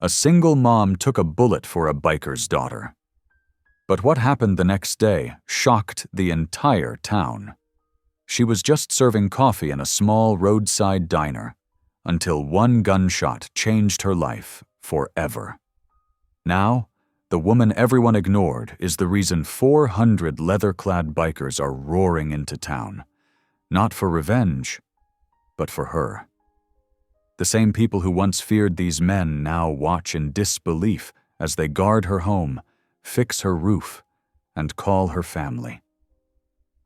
A single mom took a bullet for a biker's daughter. But what happened the next day shocked the entire town. She was just serving coffee in a small roadside diner until one gunshot changed her life forever. Now, the woman everyone ignored is the reason 400 leather-clad bikers are roaring into town, not for revenge, but for her. The same people who once feared these men now watch in disbelief as they guard her home, fix her roof, and call her family.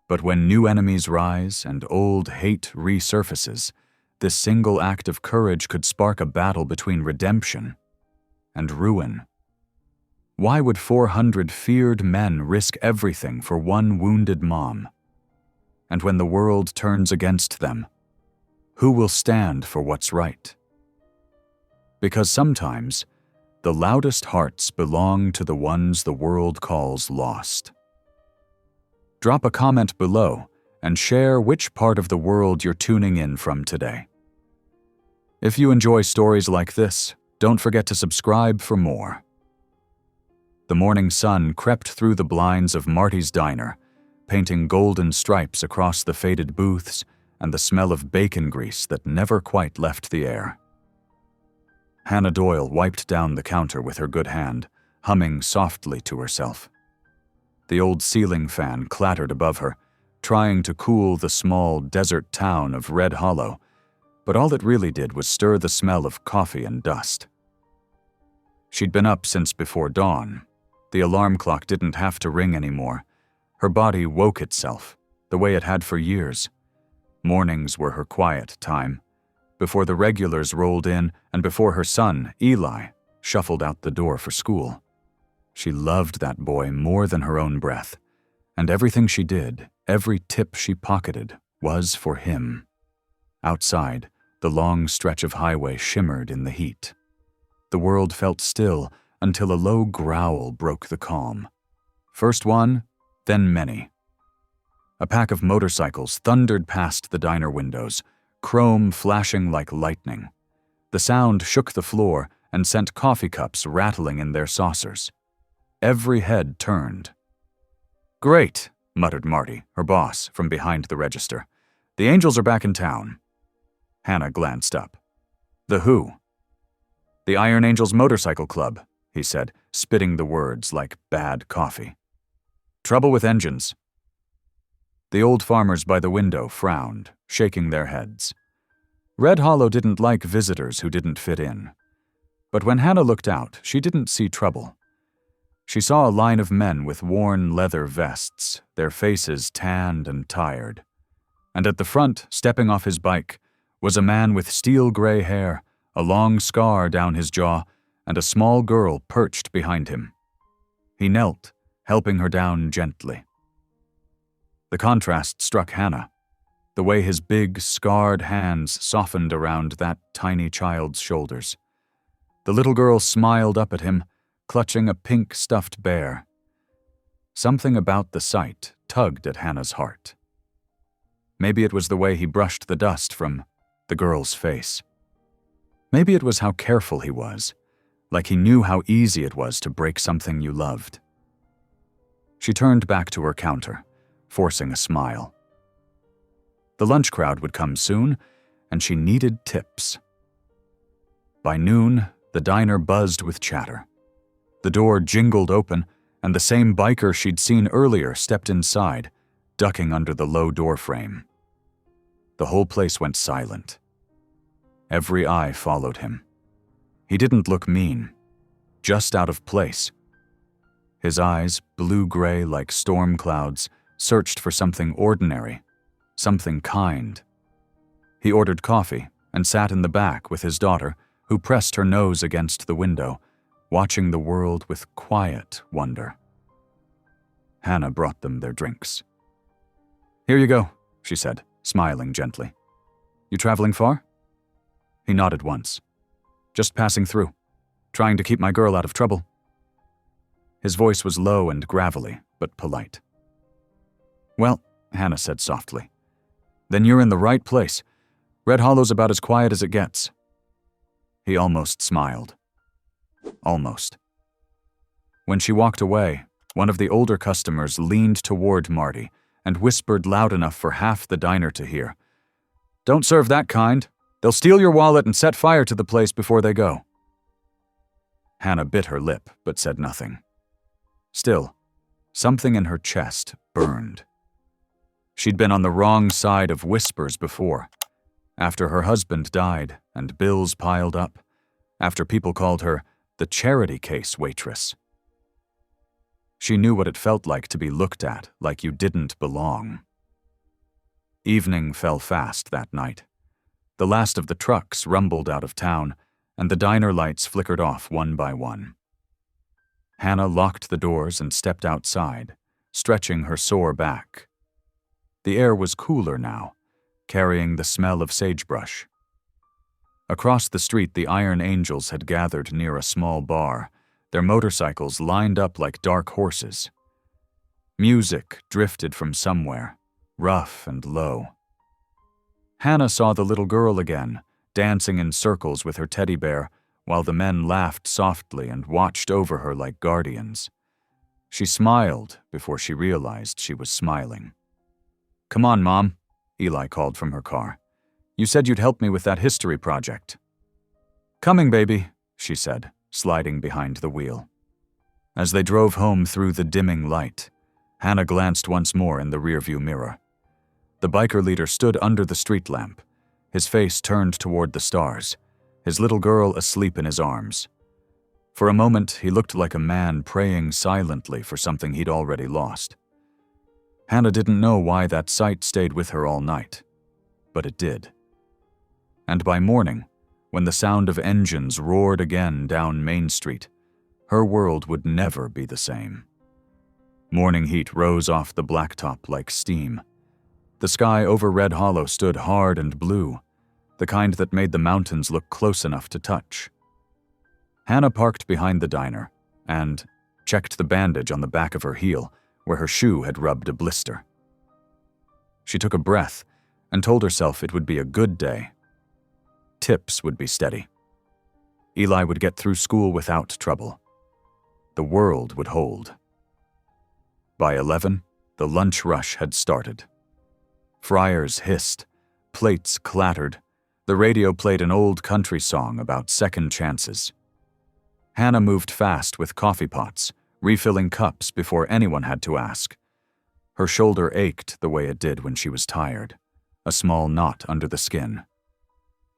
But when new enemies rise and old hate resurfaces, this single act of courage could spark a battle between redemption and ruin. Why would 400 feared men risk everything for one wounded mom? And when the world turns against them, who will stand for what's right? Because sometimes, the loudest hearts belong to the ones the world calls lost. Drop a comment below and share which part of the world you're tuning in from today. If you enjoy stories like this, don't forget to subscribe for more. The morning sun crept through the blinds of Marty's Diner, painting golden stripes across the faded booths and the smell of bacon grease that never quite left the air. Hannah Doyle wiped down the counter with her good hand, humming softly to herself. The old ceiling fan clattered above her, trying to cool the small desert town of Red Hollow, but all it really did was stir the smell of coffee and dust. She'd been up since before dawn. The alarm clock didn't have to ring anymore. Her body woke itself, the way it had for years. Mornings were her quiet time, before the regulars rolled in and before her son, Eli, shuffled out the door for school. She loved that boy more than her own breath, and everything she did, every tip she pocketed, was for him. Outside, the long stretch of highway shimmered in the heat. The world felt still until a low growl broke the calm. First one, then many. A pack of motorcycles thundered past the diner windows, chrome flashing like lightning. The sound shook the floor and sent coffee cups rattling in their saucers. Every head turned. "Great," muttered Marty, her boss, from behind the register. "The Angels are back in town." Hannah glanced up. "The who?" "The Iron Angels Motorcycle Club," he said, spitting the words like bad coffee. "Trouble with engines." The old farmers by the window frowned, shaking their heads. Red Hollow didn't like visitors who didn't fit in. But when Hannah looked out, she didn't see trouble. She saw a line of men with worn leather vests, their faces tanned and tired. And at the front, stepping off his bike, was a man with steel-gray hair, a long scar down his jaw, and a small girl perched behind him. He knelt, helping her down gently. The contrast struck Hannah, the way his big, scarred hands softened around that tiny child's shoulders. The little girl smiled up at him, clutching a pink stuffed bear. Something about the sight tugged at Hannah's heart. Maybe it was the way he brushed the dust from the girl's face. Maybe it was how careful he was, like he knew how easy it was to break something you loved. She turned back to her counter, forcing a smile. The lunch crowd would come soon, and she needed tips. By noon, the diner buzzed with chatter. The door jingled open, and the same biker she'd seen earlier stepped inside, ducking under the low door frame. The whole place went silent. Every eye followed him. He didn't look mean, just out of place. His eyes, blue-gray like storm clouds, searched for something ordinary, something kind. He ordered coffee and sat in the back with his daughter, who pressed her nose against the window, watching the world with quiet wonder. Hannah brought them their drinks. "Here you go," she said, smiling gently. "You traveling far?" He nodded once. "Just passing through, trying to keep my girl out of trouble." His voice was low and gravelly, but polite. "Well," Hannah said softly, "then you're in the right place. Red Hollow's about as quiet as it gets." He almost smiled. almost. When she walked away, one of the older customers leaned toward Marty and whispered loud enough for half the diner to hear, "Don't serve that kind. They'll steal your wallet and set fire to the place before they go." Hannah bit her lip but said nothing. Still, something in her chest burned. She'd been on the wrong side of whispers before. After her husband died and bills piled up. After people called her the charity case waitress. She knew what it felt like to be looked at like you didn't belong. Evening fell fast that night. The last of the trucks rumbled out of town, and the diner lights flickered off one by one. Hannah locked the doors and stepped outside, stretching her sore back. The air was cooler now, carrying the smell of sagebrush. Across the street, the Iron Angels had gathered near a small bar, their motorcycles lined up like dark horses. Music drifted from somewhere, rough and low. Hannah saw the little girl again, dancing in circles with her teddy bear, while the men laughed softly and watched over her like guardians. She smiled before she realized she was smiling. "Come on, Mom," Eli called from her car. "You said you'd help me with that history project." "Coming, baby," she said, sliding behind the wheel. As they drove home through the dimming light, Hannah glanced once more in the rearview mirror. The biker leader stood under the street lamp, his face turned toward the stars, his little girl asleep in his arms. For a moment, he looked like a man praying silently for something he'd already lost. Hannah didn't know why that sight stayed with her all night, but it did. And by morning, when the sound of engines roared again down Main Street, her world would never be the same. Morning heat rose off the blacktop like steam. The sky over Red Hollow stood hard and blue, the kind that made the mountains look close enough to touch. Hannah parked behind the diner and checked the bandage on the back of her heel where her shoe had rubbed a blister. She took a breath and told herself it would be a good day. Tips would be steady. Eli would get through school without trouble. The world would hold. By 11, the lunch rush had started. Fryers hissed, plates clattered, the radio played an old country song about second chances. Hannah moved fast with coffee pots, refilling cups before anyone had to ask. Her shoulder ached the way it did when she was tired, a small knot under the skin.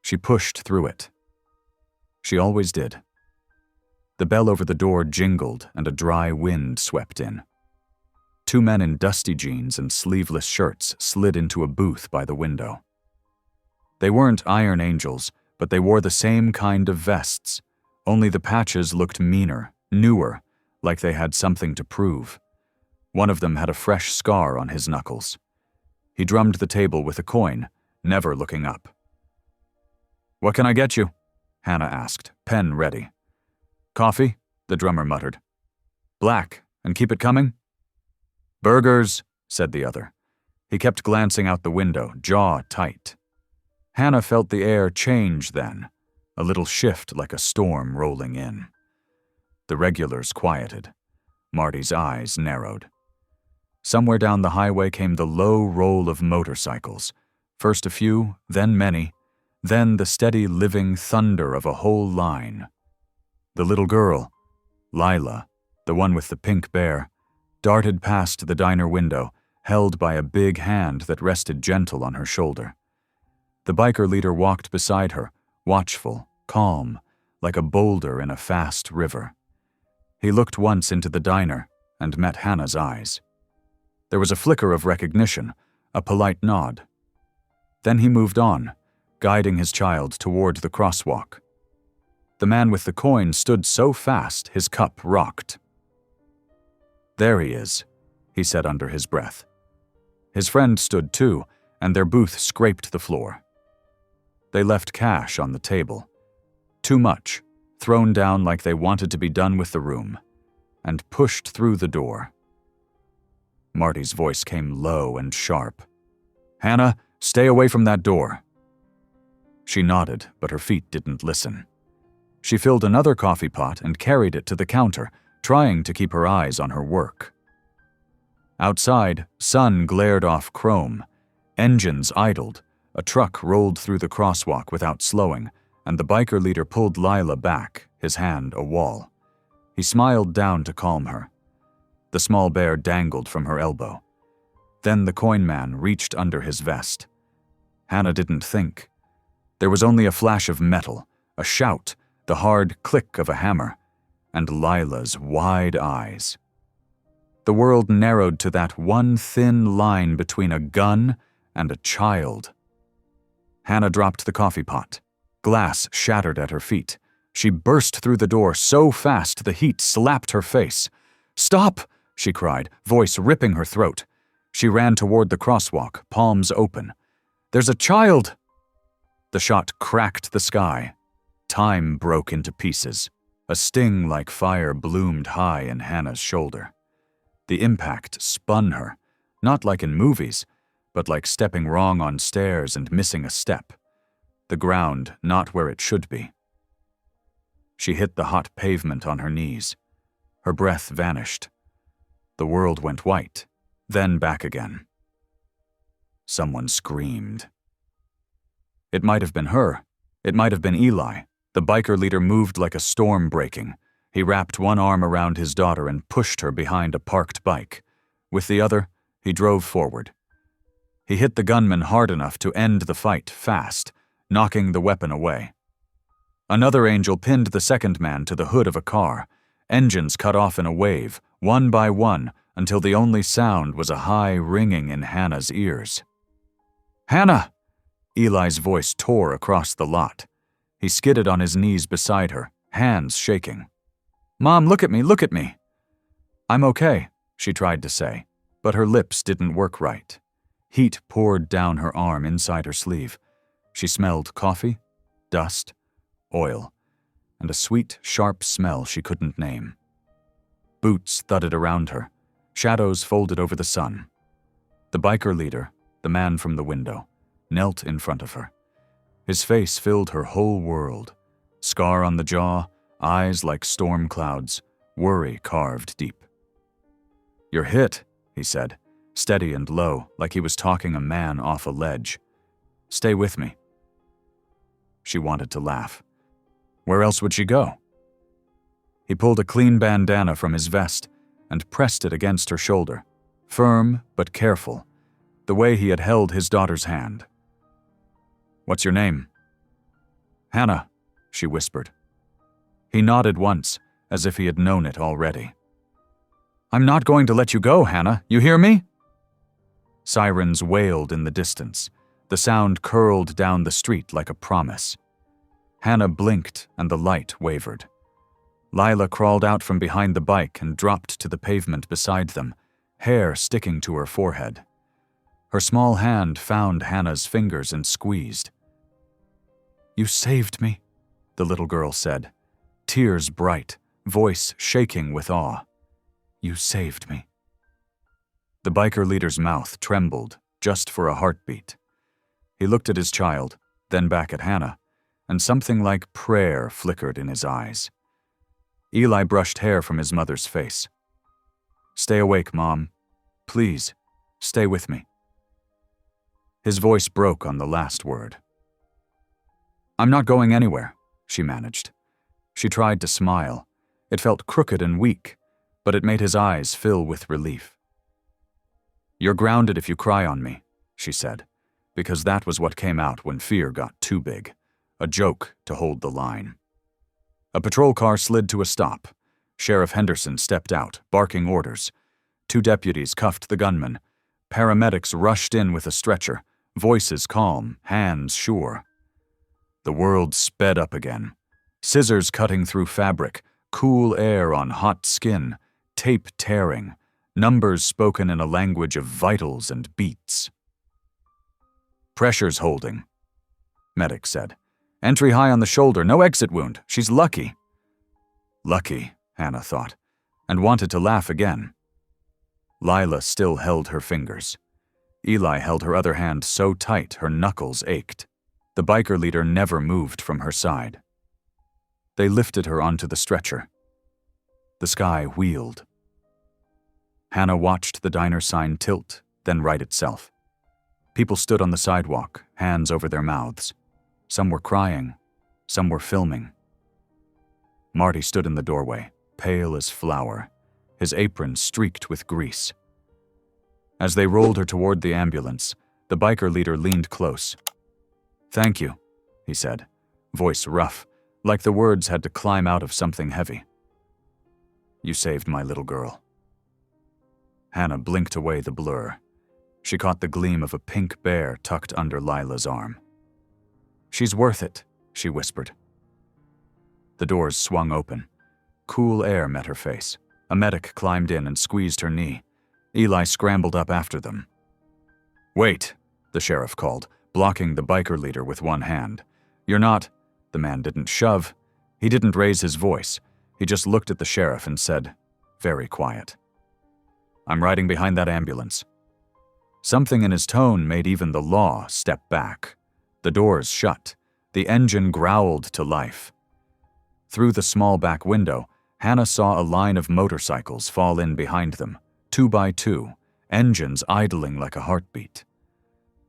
She pushed through it. She always did. The bell over the door jingled and a dry wind swept in. Two men in dusty jeans and sleeveless shirts slid into a booth by the window. They weren't Iron Angels, but they wore the same kind of vests, only the patches looked meaner, newer, like they had something to prove. One of them had a fresh scar on his knuckles. He drummed the table with a coin, never looking up. "What can I get you?" Hannah asked, pen ready. "Coffee," the drummer muttered. "Black, and keep it coming?" "Burgers," said the other. He kept glancing out the window, jaw tight. Hannah felt the air change then, a little shift like a storm rolling in. The regulars quieted. Marty's eyes narrowed. Somewhere down the highway came the low roll of motorcycles, first a few, then many, then the steady living thunder of a whole line. The little girl, Lila, the one with the pink bear, darted past the diner window, held by a big hand that rested gentle on her shoulder. The biker leader walked beside her, watchful, calm, like a boulder in a fast river. He looked once into the diner and met Hannah's eyes. There was a flicker of recognition, a polite nod. Then he moved on, guiding his child toward the crosswalk. The man with the coin stood so fast his cup rocked. "There he is," he said under his breath. His friend stood too, and their booth scraped the floor. They left cash on the table. Too much, thrown down like they wanted to be done with the room, and pushed through the door. Marty's voice came low and sharp. "Hannah, stay away from that door." She nodded, but her feet didn't listen. She filled another coffee pot and carried it to the counter, trying to keep her eyes on her work. Outside, sun glared off chrome. Engines idled. A truck rolled through the crosswalk without slowing, and the biker leader pulled Lila back, his hand a wall. He smiled down to calm her. The small bear dangled from her elbow. Then the coin man reached under his vest. Hannah didn't think. There was only a flash of metal, a shout, the hard click of a hammer, and Lila's wide eyes. The world narrowed to that one thin line between a gun and a child. Hannah dropped the coffee pot. Glass shattered at her feet. She burst through the door so fast the heat slapped her face. "Stop!" she cried, voice ripping her throat. She ran toward the crosswalk, palms open. "There's a child!" The shot cracked the sky. Time broke into pieces. A sting like fire bloomed high in Hannah's shoulder. The impact spun her, not like in movies, but like stepping wrong on stairs and missing a step. The ground not where it should be. She hit the hot pavement on her knees. Her breath vanished. The world went white, then back again. Someone screamed. It might have been her. It might have been Eli. The biker leader moved like a storm breaking. He wrapped one arm around his daughter and pushed her behind a parked bike. With the other, he drove forward. He hit the gunman hard enough to end the fight fast, knocking the weapon away. Another angel pinned the second man to the hood of a car. Engines cut off in a wave, one by one, until the only sound was a high ringing in Hannah's ears. "Hannah!" Eli's voice tore across the lot. He skidded on his knees beside her, hands shaking. "Mom, look at me, look at me!" "I'm okay," she tried to say, but her lips didn't work right. Heat poured down her arm inside her sleeve. She smelled coffee, dust, oil, and a sweet, sharp smell she couldn't name. Boots thudded around her. Shadows folded over the sun. The biker leader, the man from the window, knelt in front of her. His face filled her whole world. Scar on the jaw, eyes like storm clouds, worry carved deep. "You're hit," he said, steady and low, like he was talking a man off a ledge. "Stay with me." She wanted to laugh. Where else would she go? He pulled a clean bandana from his vest and pressed it against her shoulder, firm but careful, the way he had held his daughter's hand. "What's your name?" "Hannah," she whispered. He nodded once, as if he had known it already. "I'm not going to let you go, Hannah. You hear me?" Sirens wailed in the distance. The sound curled down the street like a promise. Hannah blinked and the light wavered. Lila crawled out from behind the bike and dropped to the pavement beside them, hair sticking to her forehead. Her small hand found Hannah's fingers and squeezed. "You saved me," the little girl said, tears bright, voice shaking with awe. "You saved me." The biker leader's mouth trembled, just for a heartbeat. He looked at his child, then back at Hannah, and something like prayer flickered in his eyes. Eli brushed hair from his mother's face. "Stay awake, Mom. Please, stay with me." His voice broke on the last word. "I'm not going anywhere," she managed. She tried to smile. It felt crooked and weak, but it made his eyes fill with relief. "You're grounded if you cry on me," she said, because that was what came out when fear got too big, a joke to hold the line. A patrol car slid to a stop. Sheriff Henderson stepped out, barking orders. 2 deputies cuffed the gunman. Paramedics rushed in with a stretcher, voices calm, hands sure. The world sped up again. Scissors cutting through fabric, cool air on hot skin, tape tearing, numbers spoken in a language of vitals and beats. "Pressure's holding," medic said. "Entry high on the shoulder, no exit wound. She's lucky." Lucky, Hannah thought, and wanted to laugh again. Lila still held her fingers. Eli held her other hand so tight her knuckles ached. The biker leader never moved from her side. They lifted her onto the stretcher. The sky wheeled. Hannah watched the diner sign tilt, then right itself. People stood on the sidewalk, hands over their mouths. Some were crying, some were filming. Marty stood in the doorway, pale as flour, his apron streaked with grease. As they rolled her toward the ambulance, the biker leader leaned close. "Thank you," he said, voice rough, like the words had to climb out of something heavy. "You saved my little girl." Hannah blinked away the blur. She caught the gleam of a pink bear tucked under Lila's arm. "She's worth it," she whispered. The doors swung open. Cool air met her face. A medic climbed in and squeezed her knee. Eli scrambled up after them. "Wait," the sheriff called, blocking the biker leader with one hand. "You're not—" The man didn't shove. He didn't raise his voice. He just looked at the sheriff and said, very quiet, "I'm riding behind that ambulance." Something in his tone made even the law step back. The doors shut. The engine growled to life. Through the small back window, Hannah saw a line of motorcycles fall in behind them, 2 by 2, engines idling like a heartbeat.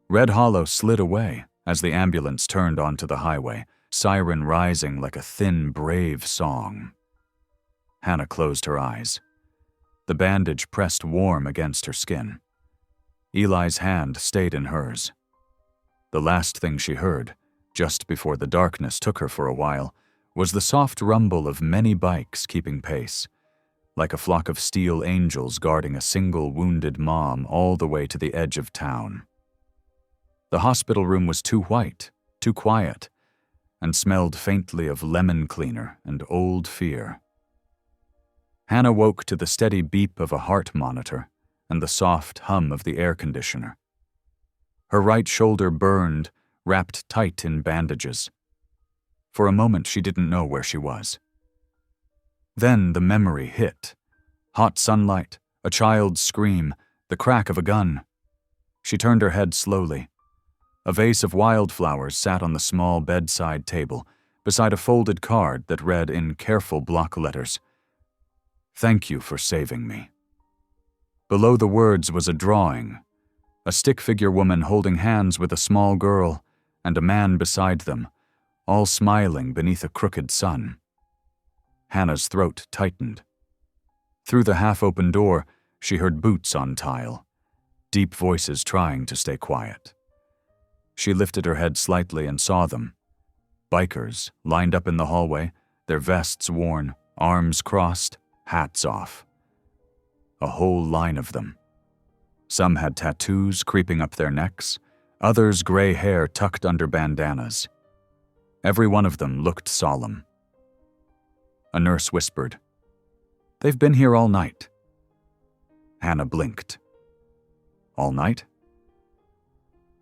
Red Hollow slid away as the ambulance turned onto the highway, siren rising like a thin, brave song. Hannah closed her eyes. The bandage pressed warm against her skin. Eli's hand stayed in hers. The last thing she heard, just before the darkness took her for a while, was the soft rumble of many bikes keeping pace, like a flock of steel angels guarding a single wounded mom all the way to the edge of town. The hospital room was too white, too quiet, and smelled faintly of lemon cleaner and old fear. Hannah woke to the steady beep of a heart monitor and the soft hum of the air conditioner. Her right shoulder burned, wrapped tight in bandages. For a moment she didn't know where she was. Then the memory hit. Hot sunlight, a child's scream, the crack of a gun. She turned her head slowly. A vase of wildflowers sat on the small bedside table, beside a folded card that read in careful block letters, "Thank you for saving me." Below the words was a drawing, a stick-figure woman holding hands with a small girl and a man beside them, all smiling beneath a crooked sun. Hannah's throat tightened. Through the half-open door, she heard boots on tile, deep voices trying to stay quiet. She lifted her head slightly and saw them. Bikers, lined up in the hallway, their vests worn, arms crossed, hats off. A whole line of them. Some had tattoos creeping up their necks, others gray hair tucked under bandanas. Every one of them looked solemn. A nurse whispered, "They've been here all night." Hannah blinked. "All night?"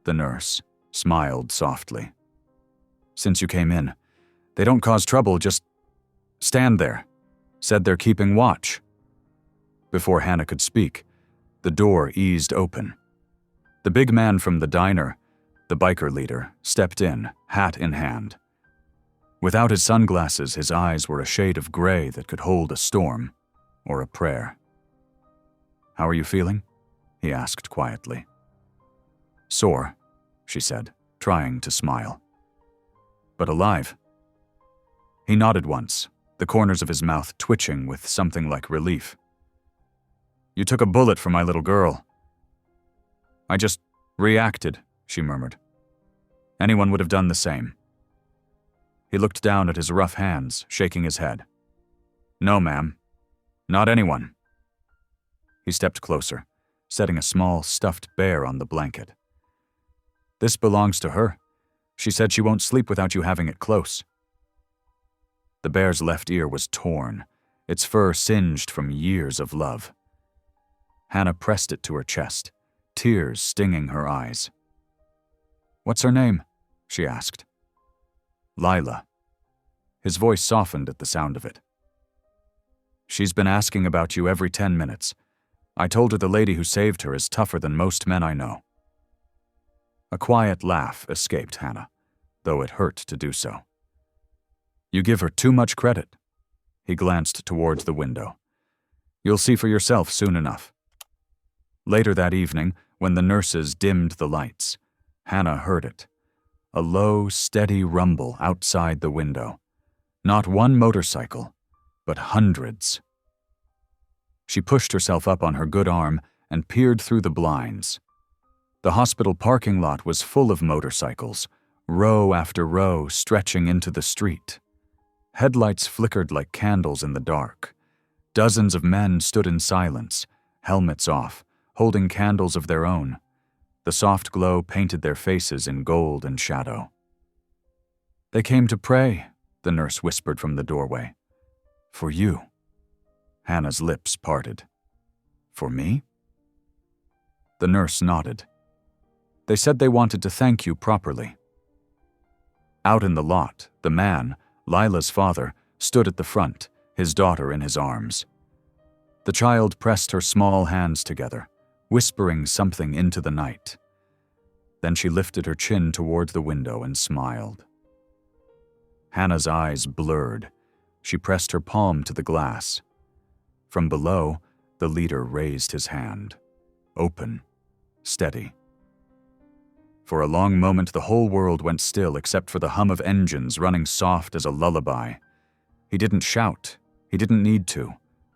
The nurse smiled softly. "Since you came in. They don't cause trouble, just stand there. Said they're keeping watch." Before Hannah could speak, the door eased open. The big man from the diner, the biker leader, stepped in, hat in hand. Without his sunglasses, his eyes were a shade of gray that could hold a storm or a prayer. "How are you feeling?" he asked quietly. "Sore," she said, trying to smile. "But alive." He nodded once, the corners of his mouth twitching with something like relief. "You took a bullet for my little girl." "I just reacted," she murmured. "Anyone would have done the same." He looked down at his rough hands, shaking his head. "No, ma'am. Not anyone." He stepped closer, setting a small stuffed bear on the blanket. "This belongs to her. She said she won't sleep without you having it close." The bear's left ear was torn, its fur singed from years of love. Hannah pressed it to her chest, tears stinging her eyes. "What's her name?" she asked. "Lila." His voice softened at the sound of it. "She's been asking about you every 10 minutes. I told her the lady who saved her is tougher than most men I know." A quiet laugh escaped Hannah, though it hurt to do so. You give her too much credit. He glanced towards the window. You'll see for yourself soon enough. Later that evening, when the nurses dimmed the lights, Hannah heard it. A low, steady rumble outside the window. Not one motorcycle, but hundreds. She pushed herself up on her good arm and peered through the blinds. The hospital parking lot was full of motorcycles, row after row stretching into the street. Headlights flickered like candles in the dark. Dozens of men stood in silence, helmets off, holding candles of their own. The soft glow painted their faces in gold and shadow. They came to pray, the nurse whispered from the doorway. For you. Hannah's lips parted. For me? The nurse nodded. They said they wanted to thank you properly. Out in the lot, the man, Lila's father, stood at the front, his daughter in his arms. The child pressed her small hands together, whispering something into the night. Then she lifted her chin toward the window and smiled. Hannah's eyes blurred. She pressed her palm to the glass. From below, the leader raised his hand. Open, steady. For a long moment, the whole world went still except for the hum of engines running soft as a lullaby. He didn't shout. He didn't need to.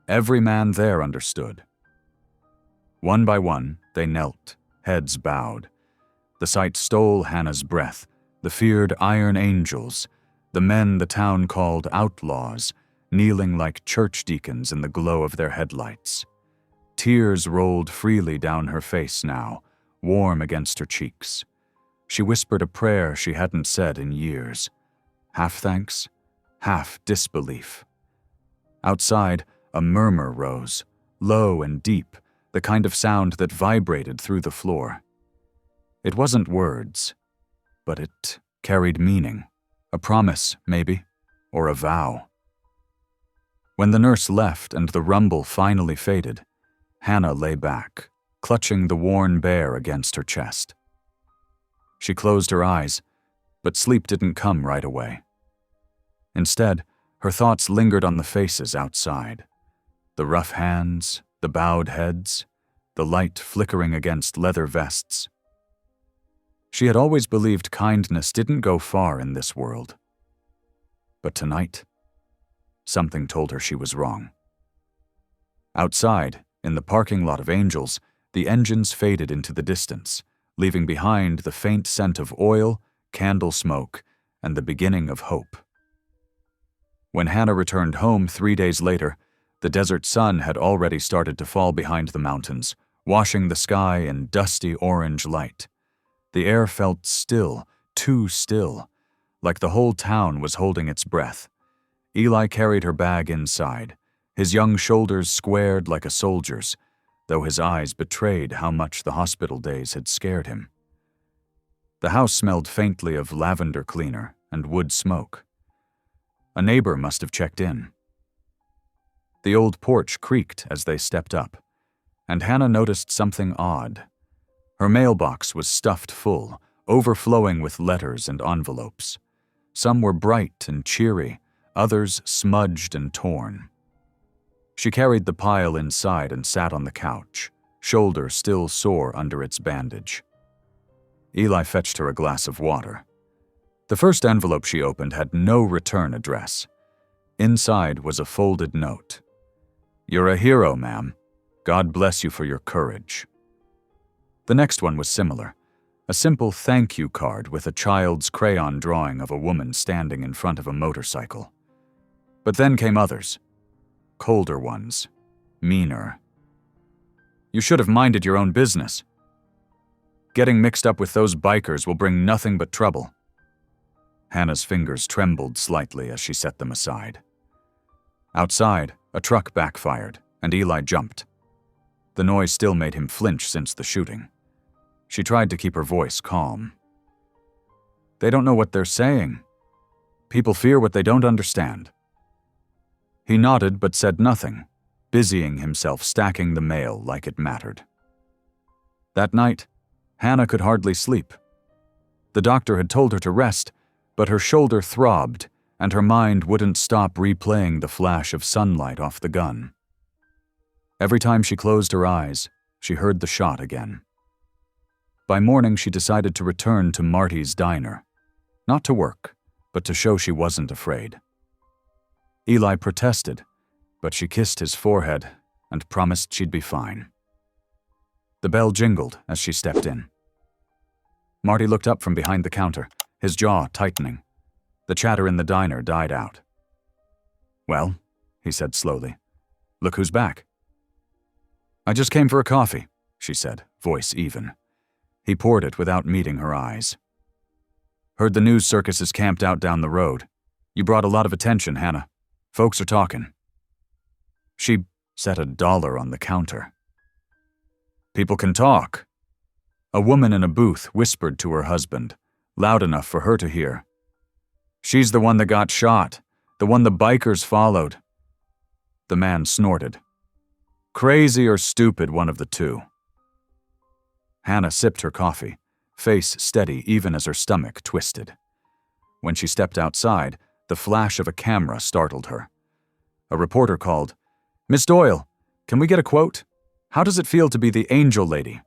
Every man there understood. One by one, they knelt, heads bowed. The sight stole Hannah's breath. The feared iron angels, the men the town called outlaws, kneeling like church deacons in the glow of their headlights. Tears rolled freely down her face now, warm against her cheeks. She whispered a prayer she hadn't said in years. Half thanks, half disbelief. Outside, a murmur rose, low and deep, the kind of sound that vibrated through the floor. It wasn't words, but it carried meaning. A promise, maybe, or a vow. When the nurse left and the rumble finally faded, Hannah lay back, clutching the worn bear against her chest. She closed her eyes, but sleep didn't come right away. Instead, her thoughts lingered on the faces outside. The rough hands, the bowed heads, the light flickering against leather vests. She had always believed kindness didn't go far in this world. But tonight, something told her she was wrong. Outside, in the parking lot of Angels, the engines faded into the distance, leaving behind the faint scent of oil, candle smoke, and the beginning of hope. When Hannah returned home 3 days later, the desert sun had already started to fall behind the mountains, washing the sky in dusty orange light. The air felt still, too still, like the whole town was holding its breath. Eli carried her bag inside, his young shoulders squared like a soldier's, though his eyes betrayed how much the hospital days had scared him. The house smelled faintly of lavender cleaner and wood smoke. A neighbor must have checked in. The old porch creaked as they stepped up, and Hannah noticed something odd. Her mailbox was stuffed full, overflowing with letters and envelopes. Some were bright and cheery, others smudged and torn. She carried the pile inside and sat on the couch, shoulder still sore under its bandage. Eli fetched her a glass of water. The first envelope she opened had no return address. Inside was a folded note. "You're a hero, ma'am. God bless you for your courage." The next one was similar, a simple thank you card with a child's crayon drawing of a woman standing in front of a motorcycle. But then came others. Colder ones. Meaner. "You should have minded your own business. Getting mixed up with those bikers will bring nothing but trouble." Hannah's fingers trembled slightly as she set them aside. Outside, a truck backfired, and Eli jumped. The noise still made him flinch since the shooting. She tried to keep her voice calm. "They don't know what they're saying. People fear what they don't understand." He nodded but said nothing, busying himself stacking the mail like it mattered. That night, Hannah could hardly sleep. The doctor had told her to rest, but her shoulder throbbed, and her mind wouldn't stop replaying the flash of sunlight off the gun. Every time she closed her eyes, she heard the shot again. By morning, she decided to return to Marty's diner, not to work, but to show she wasn't afraid. Eli protested, but she kissed his forehead and promised she'd be fine. The bell jingled as she stepped in. Marty looked up from behind the counter, his jaw tightening. The chatter in the diner died out. "Well," he said slowly, "look who's back." "I just came for a coffee," she said, voice even. He poured it without meeting her eyes. "Heard the news circus is camped out down the road. You brought a lot of attention, Hannah. Folks are talking." She set $1 on the counter. "People can talk." A woman in a booth whispered to her husband, loud enough for her to hear. "She's the one that got shot, the one the bikers followed." The man snorted. "Crazy or stupid, one of the two." Hannah sipped her coffee, face steady even as her stomach twisted. When she stepped outside, the flash of a camera startled her. A reporter called, "Miss Doyle, can we get a quote? How does it feel to be the angel lady?"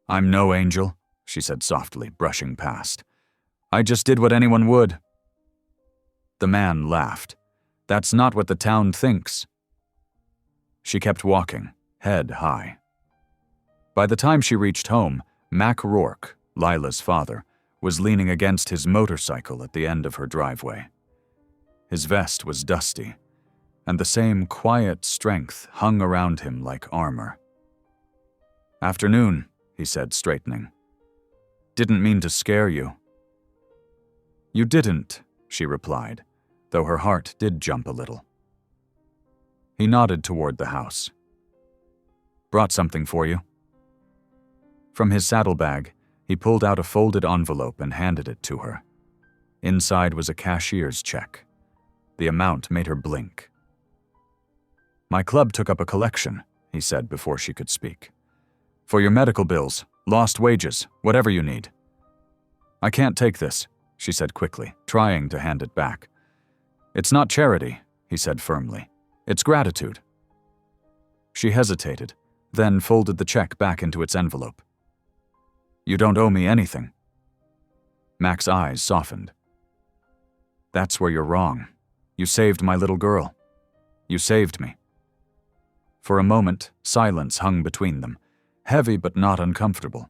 "I'm no angel," she said softly, brushing past. "I just did what anyone would." The man laughed. "That's not what the town thinks." She kept walking, head high. By the time she reached home, Mac Rourke, Lila's father, was leaning against his motorcycle at the end of her driveway. His vest was dusty, and the same quiet strength hung around him like armor. "Afternoon," he said, straightening. "Didn't mean to scare you." "You didn't," she replied, though her heart did jump a little. He nodded toward the house. "Brought something for you." From his saddlebag, he pulled out a folded envelope and handed it to her. Inside was a cashier's check. The amount made her blink. "My club took up a collection," he said before she could speak. "For your medical bills, lost wages, whatever you need." "I can't take this," she said quickly, trying to hand it back. "It's not charity," he said firmly. "It's gratitude." She hesitated, then folded the check back into its envelope. "You don't owe me anything." Mac's eyes softened. "That's where you're wrong. You saved my little girl. You saved me." For a moment, silence hung between them, heavy but not uncomfortable.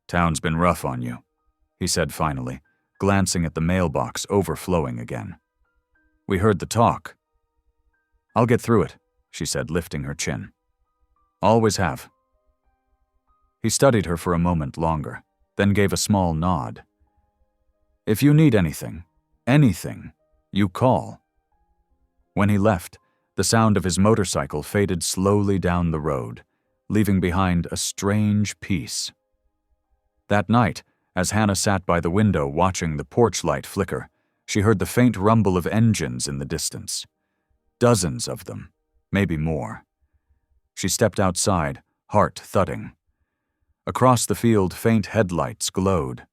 "Town's been rough on you," he said finally, glancing at the mailbox overflowing again. "We heard the talk." "I'll get through it," she said, lifting her chin. "Always have." He studied her for a moment longer, then gave a small nod. "If you need anything, you call." When he left, the sound of his motorcycle faded slowly down the road, leaving behind a strange peace. That night, as Hannah sat by the window watching the porch light flicker, she heard the faint rumble of engines in the distance. Dozens of them, maybe more. She stepped outside, heart thudding. Across the field, faint headlights glowed.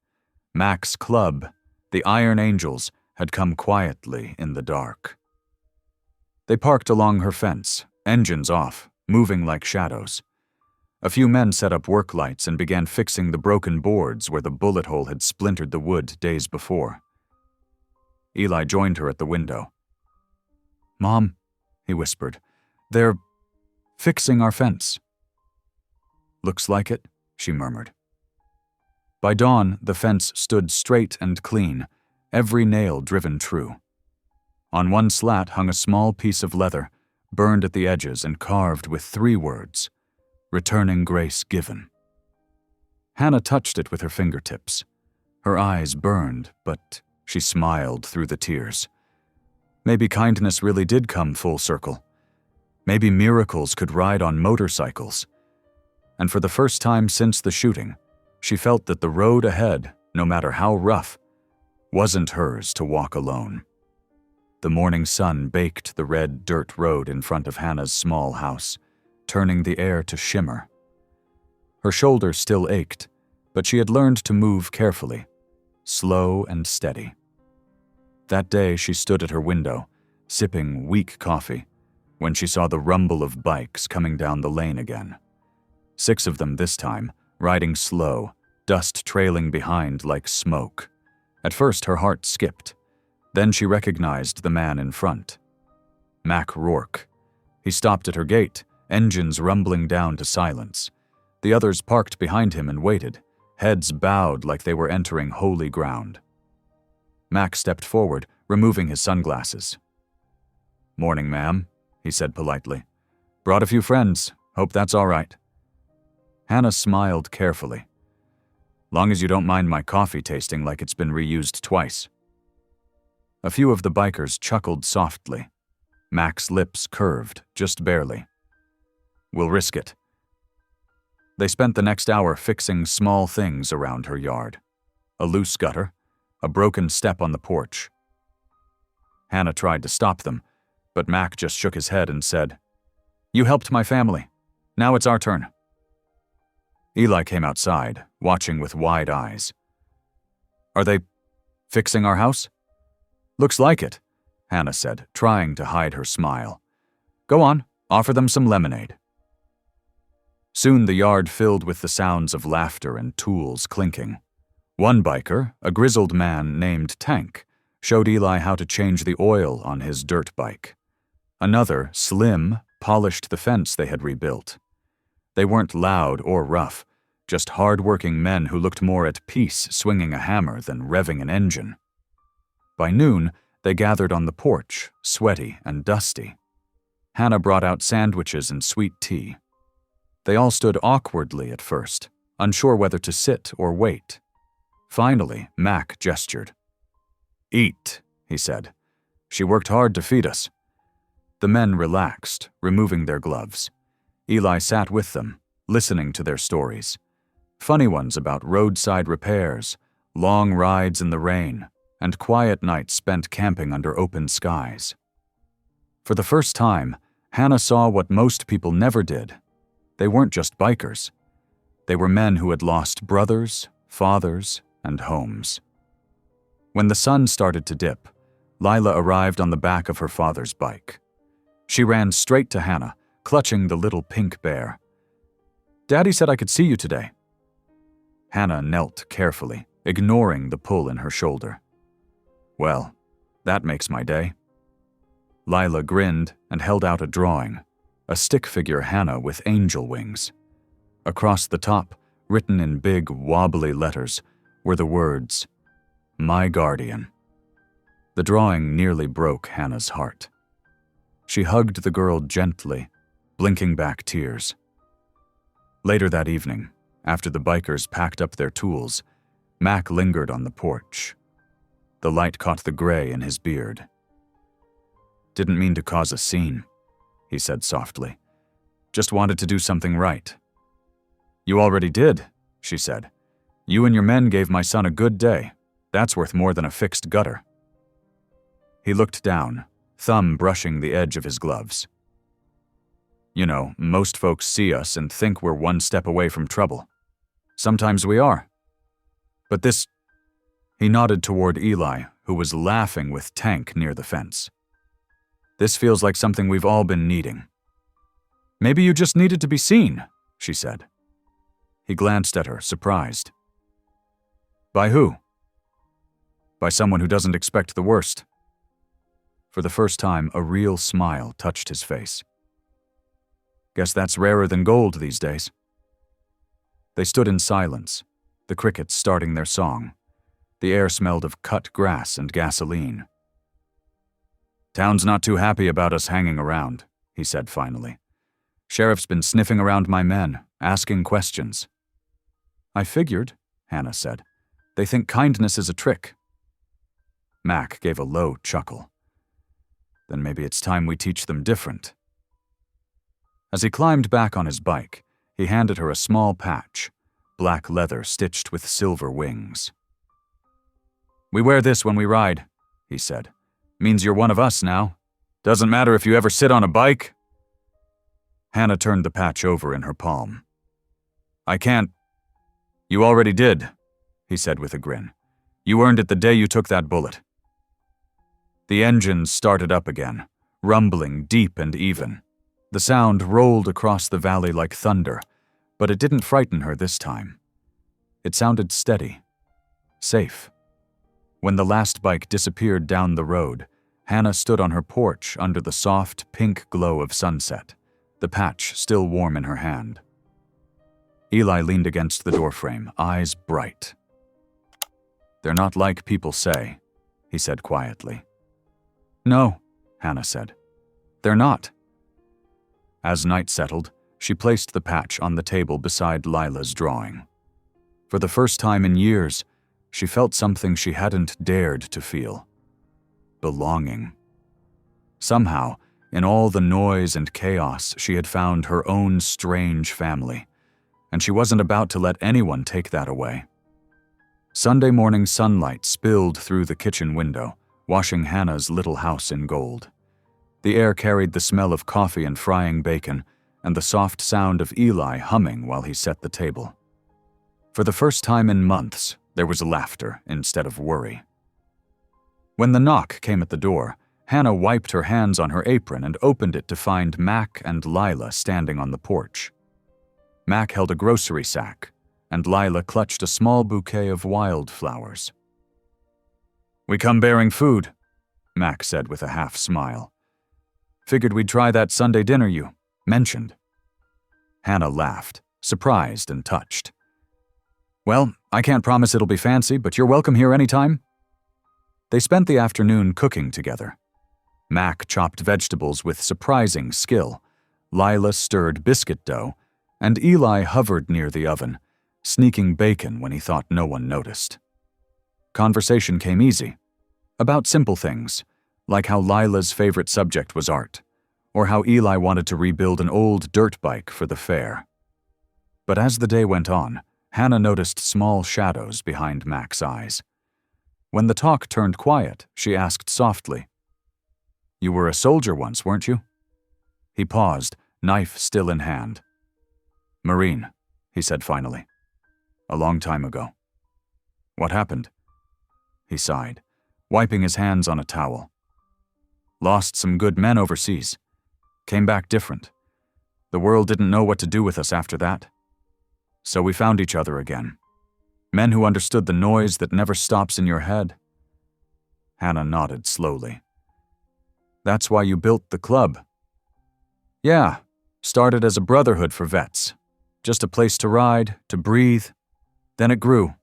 Mac's club, the Iron Angels, had come quietly in the dark. They parked along her fence, engines off, moving like shadows. A few men set up work lights and began fixing the broken boards where the bullet hole had splintered the wood days before. Eli joined her at the window. "Mom," he whispered, "they're fixing our fence." "Looks like it," she murmured. By dawn, the fence stood straight and clean, every nail driven true. On one slat hung a small piece of leather, burned at the edges and carved with 3 words, "Returning grace given." Hannah touched it with her fingertips. Her eyes burned, but she smiled through the tears. Maybe kindness really did come full circle. Maybe miracles could ride on motorcycles. And for the first time since the shooting, she felt that the road ahead, no matter how rough, wasn't hers to walk alone. The morning sun baked the red dirt road in front of Hannah's small house, turning the air to shimmer. Her shoulders still ached, but she had learned to move carefully, slow and steady. That day, she stood at her window, sipping weak coffee, when she saw the rumble of bikes coming down the lane again. 6 of them this time, riding slow, dust trailing behind like smoke. At first, her heart skipped. Then she recognized the man in front. Mac Rourke. He stopped at her gate, engines rumbling down to silence. The others parked behind him and waited, heads bowed like they were entering holy ground. Mac stepped forward, removing his sunglasses. "Morning, ma'am," he said politely. "Brought a few friends. Hope that's all right." Hannah smiled carefully. "Long as you don't mind my coffee tasting like it's been reused twice." A few of the bikers chuckled softly. Mac's lips curved, just barely. "We'll risk it." They spent the next hour fixing small things around her yard. A loose gutter, a broken step on the porch. Hannah tried to stop them, but Mac just shook his head and said, "You helped my family. Now it's our turn." Eli came outside, watching with wide eyes. "Are they fixing our house?" "Looks like it," Hannah said, trying to hide her smile. "Go on, offer them some lemonade." Soon the yard filled with the sounds of laughter and tools clinking. One biker, a grizzled man named Tank, showed Eli how to change the oil on his dirt bike. Another, Slim, polished the fence they had rebuilt. They weren't loud or rough, just hard-working men who looked more at peace swinging a hammer than revving an engine. By noon, they gathered on the porch, sweaty and dusty. Hannah brought out sandwiches and sweet tea. They all stood awkwardly at first, unsure whether to sit or wait. Finally, Mac gestured. "Eat," he said. "She worked hard to feed us." The men relaxed, removing their gloves. Eli sat with them, listening to their stories. Funny ones about roadside repairs, long rides in the rain, and quiet nights spent camping under open skies. For the first time, Hannah saw what most people never did. They weren't just bikers. They were men who had lost brothers, fathers, and homes. When the sun started to dip, Lila arrived on the back of her father's bike. She ran straight to Hannah, clutching the little pink bear. "Daddy said I could see you today." Hannah knelt carefully, ignoring the pull in her shoulder. "Well, that makes my day." Lila grinned and held out a drawing, a stick figure Hannah with angel wings. Across the top, written in big, wobbly letters, were the words, "My Guardian." The drawing nearly broke Hannah's heart. She hugged the girl gently, blinking back tears. Later that evening, after the bikers packed up their tools, Mac lingered on the porch. The light caught the gray in his beard. "Didn't mean to cause a scene," he said softly. "Just wanted to do something right." "You already did," she said. "You and your men gave my son a good day. That's worth more than a fixed gutter." He looked down, thumb brushing the edge of his gloves. "You know, most folks see us and think we're one step away from trouble. Sometimes we are. But this—" He nodded toward Eli, who was laughing with Tank near the fence. "This feels like something we've all been needing." "Maybe you just needed to be seen," she said. He glanced at her, surprised. "By who?" "By someone who doesn't expect the worst." For the first time, a real smile touched his face. "Guess that's rarer than gold these days." They stood in silence, the crickets starting their song. The air smelled of cut grass and gasoline. "Town's not too happy about us hanging around," he said finally. "Sheriff's been sniffing around my men, asking questions." "I figured," Hannah said. "They think kindness is a trick." Mac gave a low chuckle. "Then maybe it's time we teach them different." As he climbed back on his bike, he handed her a small patch, black leather stitched with silver wings. "We wear this when we ride," he said. "Means you're one of us now. Doesn't matter if you ever sit on a bike." Hannah turned the patch over in her palm. "I can't—" "You already did," he said with a grin. "You earned it the day you took that bullet." The engines started up again, rumbling deep and even. The sound rolled across the valley like thunder, but it didn't frighten her this time. It sounded steady, safe. When the last bike disappeared down the road, Hannah stood on her porch under the soft, pink glow of sunset, the patch still warm in her hand. Eli leaned against the doorframe, eyes bright. "They're not like people say," he said quietly. "No," Hannah said. "They're not." As night settled, she placed the patch on the table beside Lila's drawing. For the first time in years, she felt something she hadn't dared to feel. Belonging. Somehow, in all the noise and chaos, she had found her own strange family, and she wasn't about to let anyone take that away. Sunday morning sunlight spilled through the kitchen window, washing Hannah's little house in gold. The air carried the smell of coffee and frying bacon, and the soft sound of Eli humming while he set the table. For the first time in months, there was laughter instead of worry. When the knock came at the door, Hannah wiped her hands on her apron and opened it to find Mac and Lila standing on the porch. Mac held a grocery sack, and Lila clutched a small bouquet of wildflowers. "We come bearing food," Mac said with a half smile. "Figured we'd try that Sunday dinner you mentioned." Hannah laughed, surprised and touched. "Well, I can't promise it'll be fancy, but you're welcome here anytime." They spent the afternoon cooking together. Mac chopped vegetables with surprising skill, Lila stirred biscuit dough, and Eli hovered near the oven, sneaking bacon when he thought no one noticed. Conversation came easy, about simple things, like how Lila's favorite subject was art, or how Eli wanted to rebuild an old dirt bike for the fair. But as the day went on, Hannah noticed small shadows behind Mac's eyes. When the talk turned quiet, she asked softly, "You were a soldier once, weren't you?" He paused, knife still in hand. "Marine," he said finally. "A long time ago." "What happened?" He sighed, wiping his hands on a towel. "Lost some good men overseas. Came back different. The world didn't know what to do with us after that. So we found each other again. Men who understood the noise that never stops in your head." Hannah nodded slowly. "That's why you built the club?" "Yeah, started as a brotherhood for vets. Just a place to ride, to breathe. Then it grew.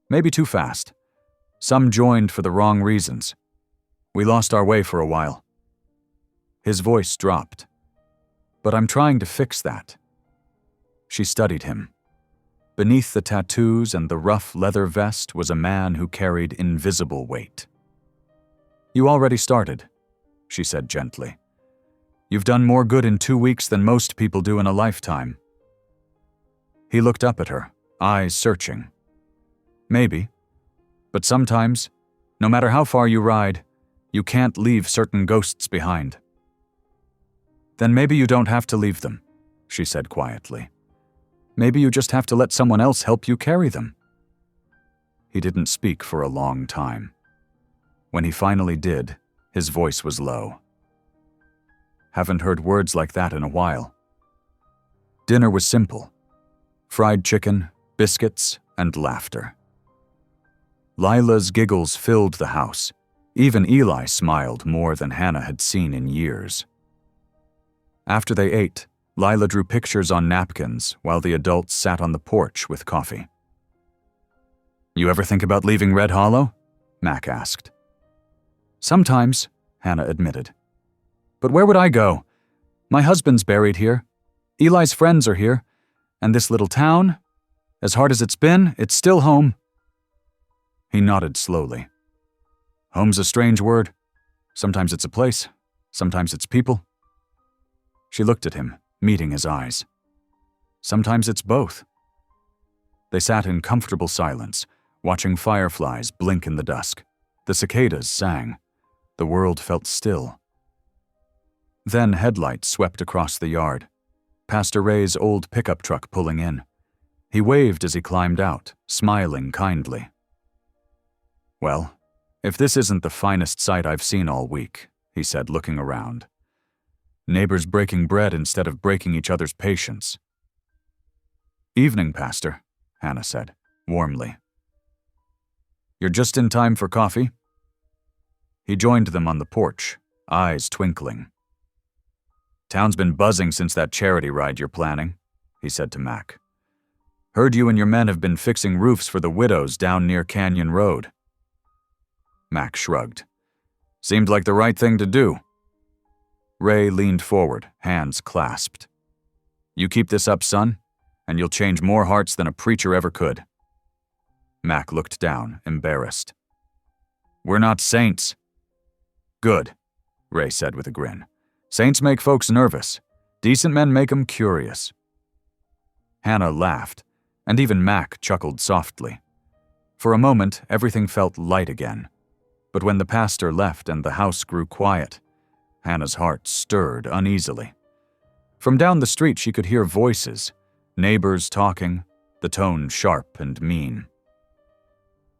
Maybe too fast. Some joined for the wrong reasons. We lost our way for a while." His voice dropped. "But I'm trying to fix that." She studied him. Beneath the tattoos and the rough leather vest was a man who carried invisible weight. "You already started," she said gently. "You've done more good in 2 weeks than most people do in a lifetime." He looked up at her, eyes searching. "Maybe. But sometimes, no matter how far you ride, you can't leave certain ghosts behind." "Then maybe you don't have to leave them," she said quietly. "Maybe you just have to let someone else help you carry them." He didn't speak for a long time. When he finally did, his voice was low. Haven't heard words like that in a while. Dinner was simple. Fried chicken, biscuits, and laughter. Lila's giggles filled the house. Even Eli smiled more than Hannah had seen in years. After they ate, Lila drew pictures on napkins while the adults sat on the porch with coffee. "You ever think about leaving Red Hollow?" Mac asked. "Sometimes," Hannah admitted. "But where would I go? My husband's buried here. Eli's friends are here. And this little town, as hard as it's been, it's still home." He nodded slowly. "Home's a strange word. Sometimes it's a place, sometimes it's people." She looked at him, meeting his eyes. "Sometimes it's both." They sat in comfortable silence, watching fireflies blink in the dusk. The cicadas sang. The world felt still. Then headlights swept across the yard. Pastor Ray's old pickup truck pulling in. He waved as he climbed out, smiling kindly. "Well, If this isn't the finest sight I've seen all week, he said, looking around. Neighbors breaking bread instead of breaking each other's patience. Evening, Pastor, Hannah said, warmly. You're just in time for coffee? He joined them on the porch, eyes twinkling. Town's been buzzing since that charity ride you're planning, he said to Mac. Heard you and your men have been fixing roofs for the widows down near Canyon Road. Mac shrugged. Seemed like the right thing to do. Ray leaned forward, hands clasped. You keep this up, son, and you'll change more hearts than a preacher ever could. Mac looked down, embarrassed. We're not saints. Good, Ray said with a grin. Saints make folks nervous. Decent men make 'em curious. Hannah laughed, and even Mac chuckled softly. For a moment, everything felt light again. But when the pastor left and the house grew quiet, Hannah's heart stirred uneasily. From down the street she could hear voices, neighbors talking, the tone sharp and mean.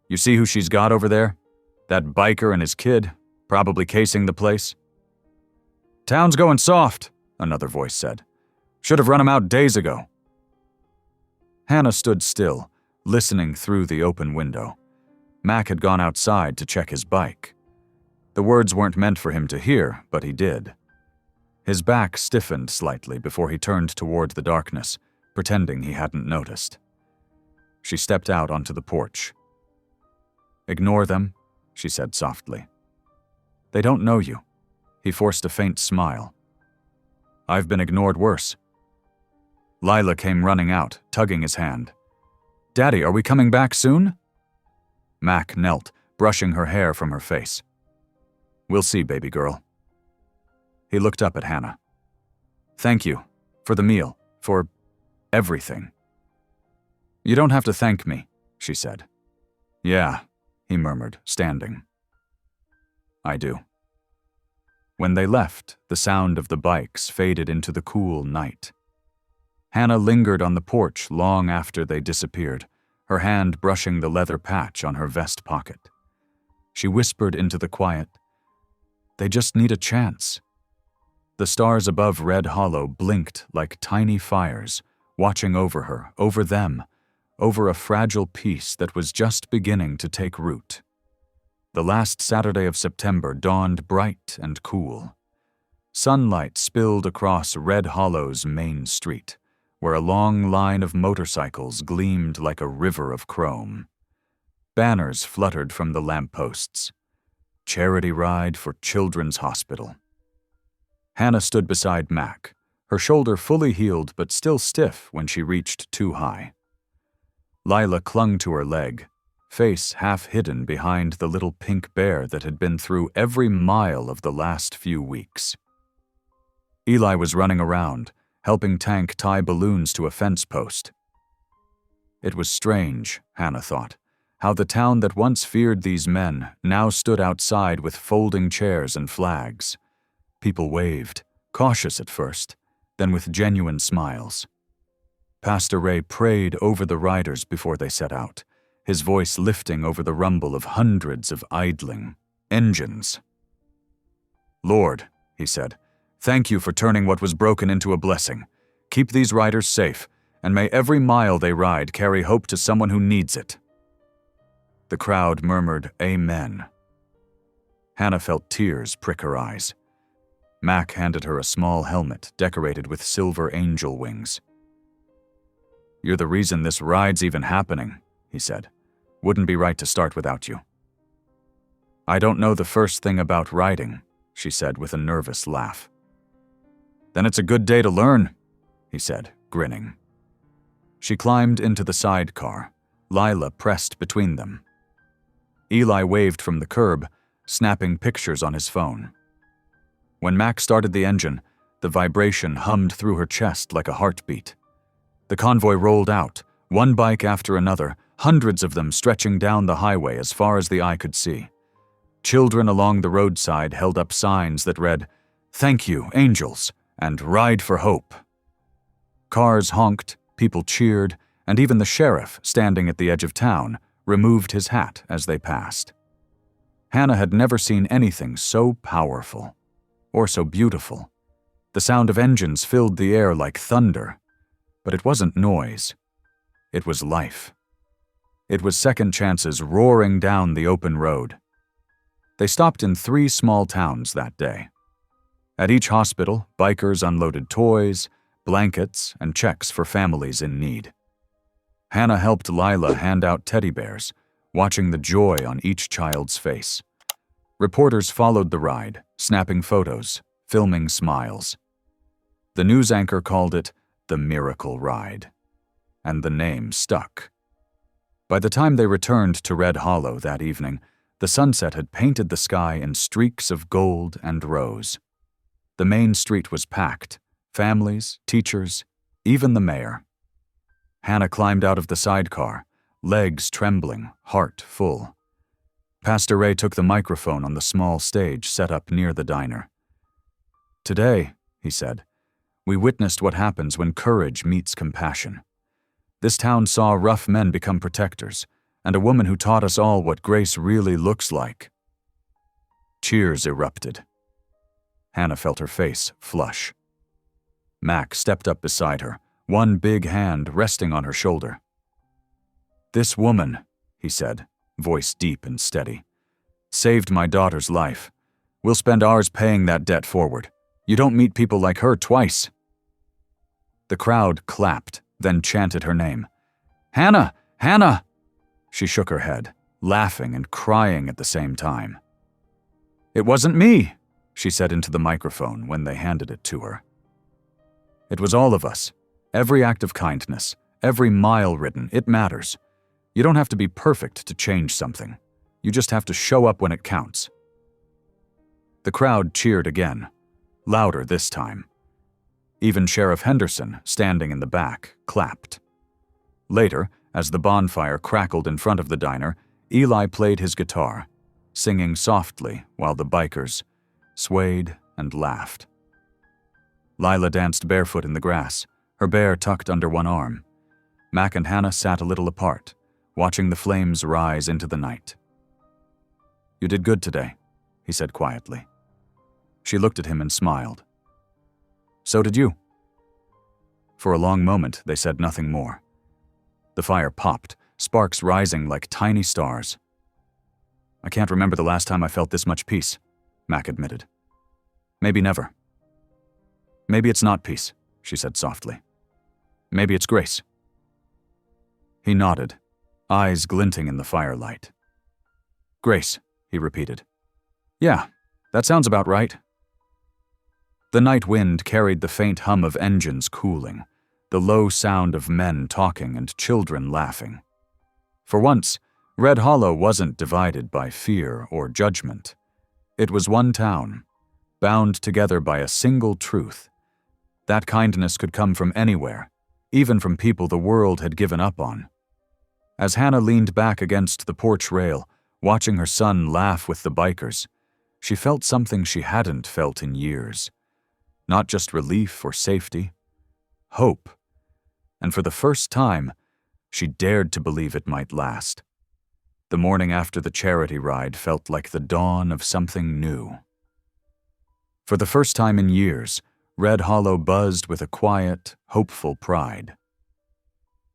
You see who she's got over there? That biker and his kid, probably casing the place. Town's going soft, another voice said. Should have run him out days ago. Hannah stood still, listening through the open window. Mac had gone outside to check his bike. The words weren't meant for him to hear, but he did. His back stiffened slightly before he turned toward the darkness, pretending he hadn't noticed. She stepped out onto the porch. Ignore them, she said softly. They don't know you. He forced a faint smile. I've been ignored worse. Lila came running out, tugging his hand. Daddy, are we coming back soon? Mac knelt, brushing her hair from her face. We'll see, baby girl. He looked up at Hannah. Thank you. For the meal. For everything. You don't have to thank me, she said. Yeah, he murmured, standing. I do. When they left, the sound of the bikes faded into the cool night. Hannah lingered on the porch long after they disappeared, her hand brushing the leather patch on her vest pocket. She whispered into the quiet, They just need a chance. The stars above Red Hollow blinked like tiny fires, watching over her, over them, over a fragile peace that was just beginning to take root. The last Saturday of September dawned bright and cool. Sunlight spilled across Red Hollow's main street, where a long line of motorcycles gleamed like a river of chrome. Banners fluttered from the lampposts. Charity ride for Children's Hospital. Hannah stood beside Mac, her shoulder fully healed but still stiff when she reached too high. Lila clung to her leg, face half hidden behind the little pink bear that had been through every mile of the last few weeks. Eli was running around, helping Tank tie balloons to a fence post. It was strange, Hannah thought, how the town that once feared these men now stood outside with folding chairs and flags. People waved, cautious at first, then with genuine smiles. Pastor Ray prayed over the riders before they set out, his voice lifting over the rumble of hundreds of idling engines. Lord, he said, thank you for turning what was broken into a blessing. Keep these riders safe, and may every mile they ride carry hope to someone who needs it. The crowd murmured, Amen. Hannah felt tears prick her eyes. Mac handed her a small helmet decorated with silver angel wings. You're the reason this ride's even happening, he said. Wouldn't be right to start without you. I don't know the first thing about riding, she said with a nervous laugh. Then it's a good day to learn, he said, grinning. She climbed into the sidecar. Lila pressed between them. Eli waved from the curb, snapping pictures on his phone. When Mac started the engine, the vibration hummed through her chest like a heartbeat. The convoy rolled out, one bike after another, hundreds of them stretching down the highway as far as the eye could see. Children along the roadside held up signs that read, Thank you, angels, and Ride for Hope. Cars honked, people cheered, and even the sheriff, standing at the edge of town, removed his hat as they passed. Hannah had never seen anything so powerful or so beautiful. The sound of engines filled the air like thunder, but it wasn't noise. It was life. It was second chances roaring down the open road. They stopped in 3 small towns that day. At each hospital, bikers unloaded toys, blankets, and checks for families in need. Hannah helped Lila hand out teddy bears, watching the joy on each child's face. Reporters followed the ride, snapping photos, filming smiles. The news anchor called it the Miracle Ride, and the name stuck. By the time they returned to Red Hollow that evening, the sunset had painted the sky in streaks of gold and rose. The main street was packed, families, teachers, even the mayor. Hannah climbed out of the sidecar, legs trembling, heart full. Pastor Ray took the microphone on the small stage set up near the diner. "Today," he said, "we witnessed what happens when courage meets compassion. This town saw rough men become protectors, and a woman who taught us all what grace really looks like." Cheers erupted. Hannah felt her face flush. Mac stepped up beside her, one big hand resting on her shoulder. "This woman," he said, voice deep and steady, "saved my daughter's life. We'll spend ours paying that debt forward. You don't meet people like her twice." The crowd clapped, then chanted her name. "Hannah! Hannah!" She shook her head, laughing and crying at the same time. "It wasn't me," she said into the microphone when they handed it to her. "It was all of us. Every act of kindness, every mile ridden, it matters. You don't have to be perfect to change something. You just have to show up when it counts." The crowd cheered again, louder this time. Even Sheriff Henderson, standing in the back, clapped. Later, as the bonfire crackled in front of the diner, Eli played his guitar, singing softly while the bikers swayed and laughed. Lila danced barefoot in the grass, her bear tucked under one arm. Mac and Hannah sat a little apart, watching the flames rise into the night. "You did good today," he said quietly. She looked at him and smiled. "So did you." For a long moment, they said nothing more. The fire popped, sparks rising like tiny stars. "I can't remember the last time I felt this much peace," Mac admitted. "Maybe never." "Maybe it's not peace," she said softly. "Maybe it's grace." He nodded, eyes glinting in the firelight. "Grace," he repeated. "Yeah, that sounds about right." The night wind carried the faint hum of engines cooling, the low sound of men talking and children laughing. For once, Red Hollow wasn't divided by fear or judgment. It was one town, bound together by a single truth. That kindness could come from anywhere, even from people the world had given up on. As Hannah leaned back against the porch rail, watching her son laugh with the bikers, she felt something she hadn't felt in years. Not just relief or safety, hope. And for the first time, she dared to believe it might last. The morning after the charity ride felt like the dawn of something new. For the first time in years, Red Hollow buzzed with a quiet, hopeful pride.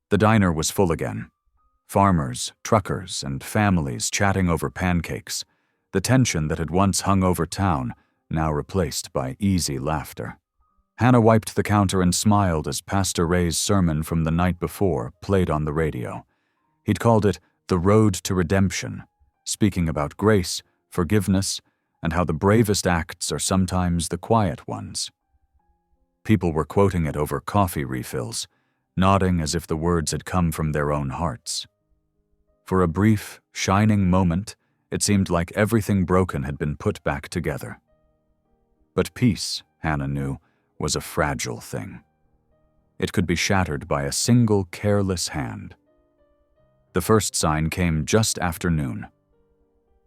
The diner was full again. Farmers, truckers, and families chatting over pancakes, the tension that had once hung over town now replaced by easy laughter. Hannah wiped the counter and smiled as Pastor Ray's sermon from the night before played on the radio. He'd called it The Road to Redemption, speaking about grace, forgiveness, and how the bravest acts are sometimes the quiet ones. People were quoting it over coffee refills, nodding as if the words had come from their own hearts. For a brief, shining moment, it seemed like everything broken had been put back together. But peace, Hannah knew, was a fragile thing. It could be shattered by a single careless hand. The first sign came just after noon.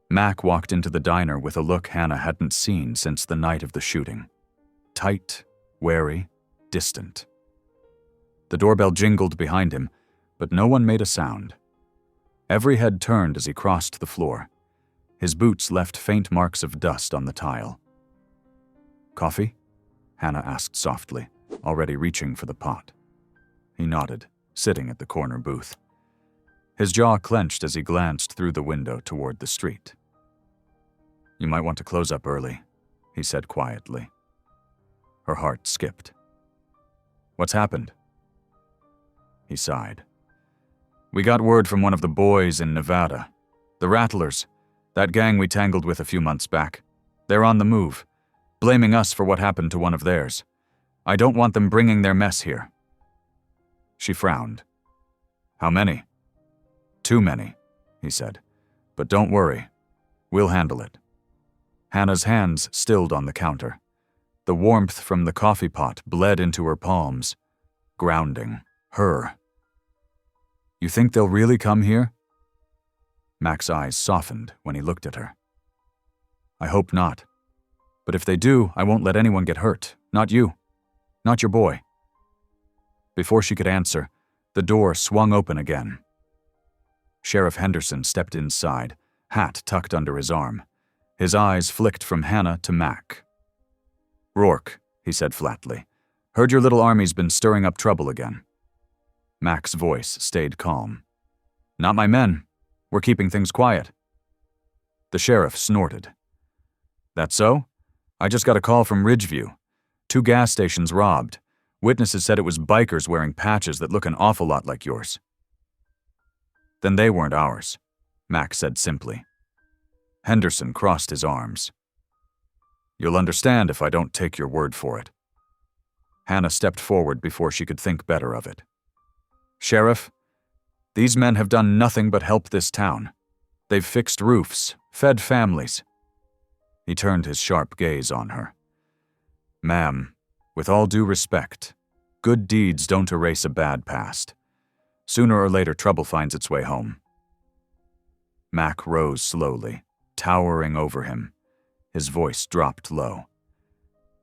Mac walked into the diner with a look Hannah hadn't seen since the night of the shooting. Tight, wary, distant. The doorbell jingled behind him, but no one made a sound. Every head turned as he crossed the floor. His boots left faint marks of dust on the tile. "Coffee?" Hannah asked softly, already reaching for the pot. He nodded, sitting at the corner booth. His jaw clenched as he glanced through the window toward the street. "You might want to close up early," he said quietly. Her heart skipped. "What's happened?" He sighed. "We got word from one of the boys in Nevada. The Rattlers, that gang we tangled with a few months back. They're on the move, blaming us for what happened to one of theirs. I don't want them bringing their mess here." She frowned. "How many?" "Too many," he said. "But don't worry. We'll handle it." Hannah's hands stilled on the counter. The warmth from the coffee pot bled into her palms, grounding her. "You think they'll really come here?" Mac's eyes softened when he looked at her. "I hope not. But if they do, I won't let anyone get hurt. Not you. Not your boy." Before she could answer, the door swung open again. Sheriff Henderson stepped inside, hat tucked under his arm. His eyes flicked from Hannah to Mac. "Rourke," he said flatly, "heard your little army's been stirring up trouble again." Mac's voice stayed calm. "Not my men. We're keeping things quiet." The sheriff snorted. "That so? I just got a call from Ridgeview. 2 gas stations robbed. Witnesses said it was bikers wearing patches that look an awful lot like yours." "Then they weren't ours," Mac said simply. Henderson crossed his arms. "You'll understand if I don't take your word for it." Hannah stepped forward before she could think better of it. "Sheriff, these men have done nothing but help this town. They've fixed roofs, fed families." He turned his sharp gaze on her. "Ma'am, with all due respect, good deeds don't erase a bad past. Sooner or later, trouble finds its way home." Mac rose slowly, towering over him. His voice dropped low.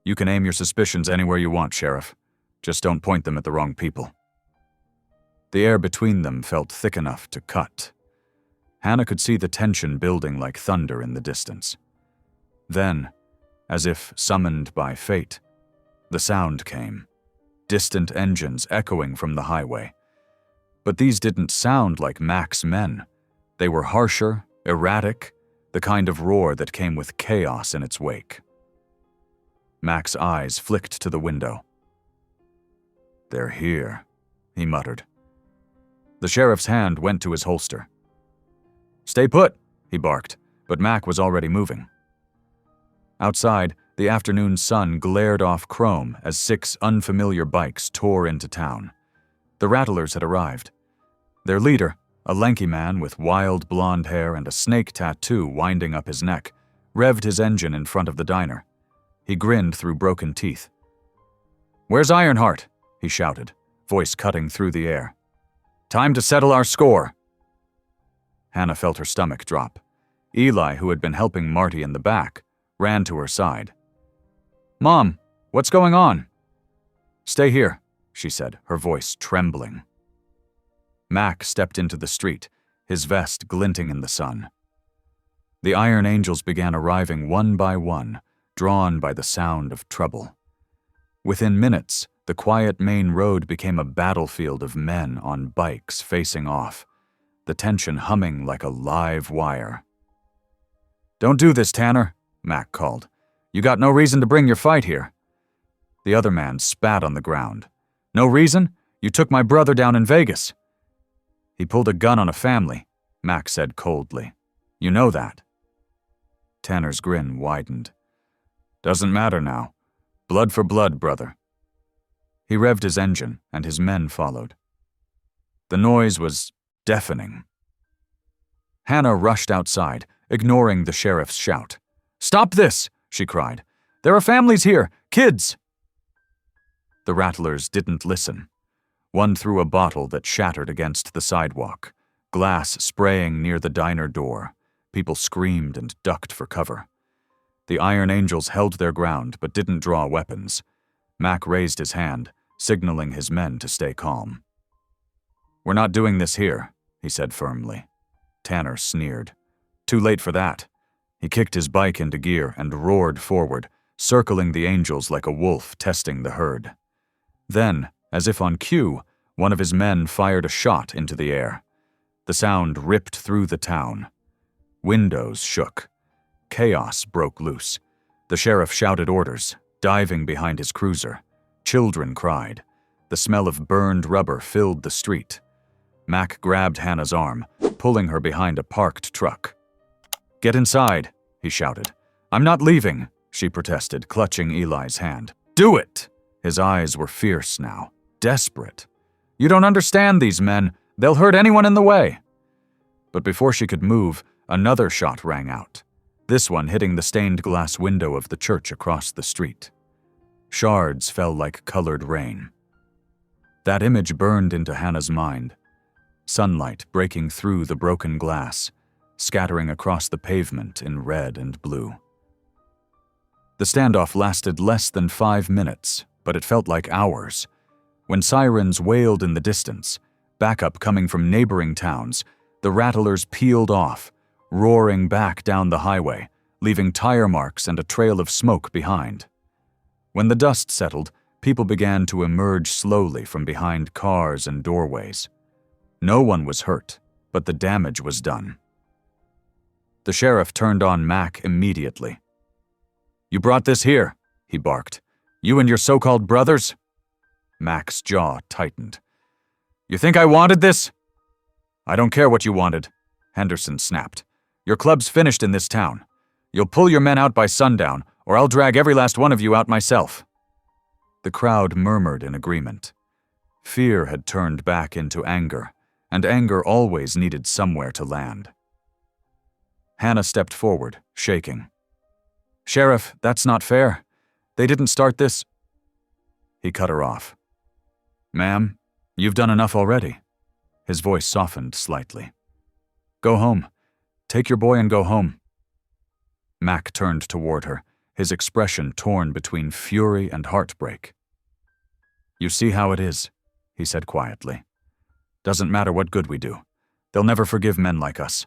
"You can aim your suspicions anywhere you want, Sheriff. Just don't point them at the wrong people." The air between them felt thick enough to cut. Hannah could see the tension building like thunder in the distance. Then, as if summoned by fate, the sound came, distant engines echoing from the highway. But these didn't sound like Mac's men. They were harsher, erratic, the kind of roar that came with chaos in its wake. Mac's eyes flicked to the window. "They're here," he muttered. The sheriff's hand went to his holster. "Stay put," he barked, but Mac was already moving. Outside, the afternoon sun glared off chrome as 6 unfamiliar bikes tore into town. The Rattlers had arrived. Their leader, a lanky man with wild blonde hair and a snake tattoo winding up his neck, revved his engine in front of the diner. He grinned through broken teeth. "Where's Ironheart?" he shouted, voice cutting through the air. "Time to settle our score." Hannah felt her stomach drop. Eli, who had been helping Marty in the back, ran to her side. "Mom, what's going on?" "Stay here," she said, her voice trembling. Mac stepped into the street, his vest glinting in the sun. The Iron Angels began arriving one by one, drawn by the sound of trouble. Within minutes, the quiet main road became a battlefield of men on bikes facing off, the tension humming like a live wire. "Don't do this, Tanner," Mac called. "You got no reason to bring your fight here." The other man spat on the ground. "No reason? You took my brother down in Vegas." "He pulled a gun on a family," Mac said coldly. "You know that." Tanner's grin widened. "Doesn't matter now. Blood for blood, brother." He revved his engine, and his men followed. The noise was deafening. Hannah rushed outside, ignoring the sheriff's shout. "Stop this!" she cried. "There are families here! Kids!" The Rattlers didn't listen. One threw a bottle that shattered against the sidewalk, glass spraying near the diner door. People screamed and ducked for cover. The Iron Angels held their ground but didn't draw weapons. Mac raised his hand, signaling his men to stay calm. "We're not doing this here," he said firmly. Tanner sneered. "Too late for that. He kicked his bike into gear and roared forward, circling the angels like a wolf testing the herd. Then, as if on cue, one of his men fired a shot into the air. The sound ripped through the town. Windows shook. Chaos broke loose. The sheriff shouted orders, diving behind his cruiser. Children cried. The smell of burned rubber filled the street. Mac grabbed Hannah's arm, pulling her behind a parked truck. "Get inside," he shouted. "I'm not leaving," she protested, clutching Eli's hand. "Do it!" His eyes were fierce now, desperate. "You don't understand these men. They'll hurt anyone in the way." But before she could move, another shot rang out, this one hitting the stained glass window of the church across the street. Shards fell like colored rain. That image burned into Hannah's mind, sunlight breaking through the broken glass, scattering across the pavement in red and blue. The standoff lasted less than 5 minutes, but it felt like hours. When sirens wailed in the distance, backup coming from neighboring towns, the rattlers peeled off, roaring back down the highway, leaving tire marks and a trail of smoke behind. When the dust settled, people began to emerge slowly from behind cars and doorways. No one was hurt, but the damage was done. The sheriff turned on Mac immediately. "You brought this here," he barked. "You and your so-called brothers?" Mac's jaw tightened. "You think I wanted this?" "I don't care what you wanted," Henderson snapped. "Your club's finished in this town. You'll pull your men out by sundown, or I'll drag every last one of you out myself." The crowd murmured in agreement. Fear had turned back into anger, and anger always needed somewhere to land. Hannah stepped forward, shaking. "Sheriff, that's not fair. They didn't start this." He cut her off. "Ma'am, you've done enough already." His voice softened slightly. "Go home. Take your boy and go home." Mac turned toward her, his expression torn between fury and heartbreak. "You see how it is," he said quietly. "Doesn't matter what good we do. They'll never forgive men like us."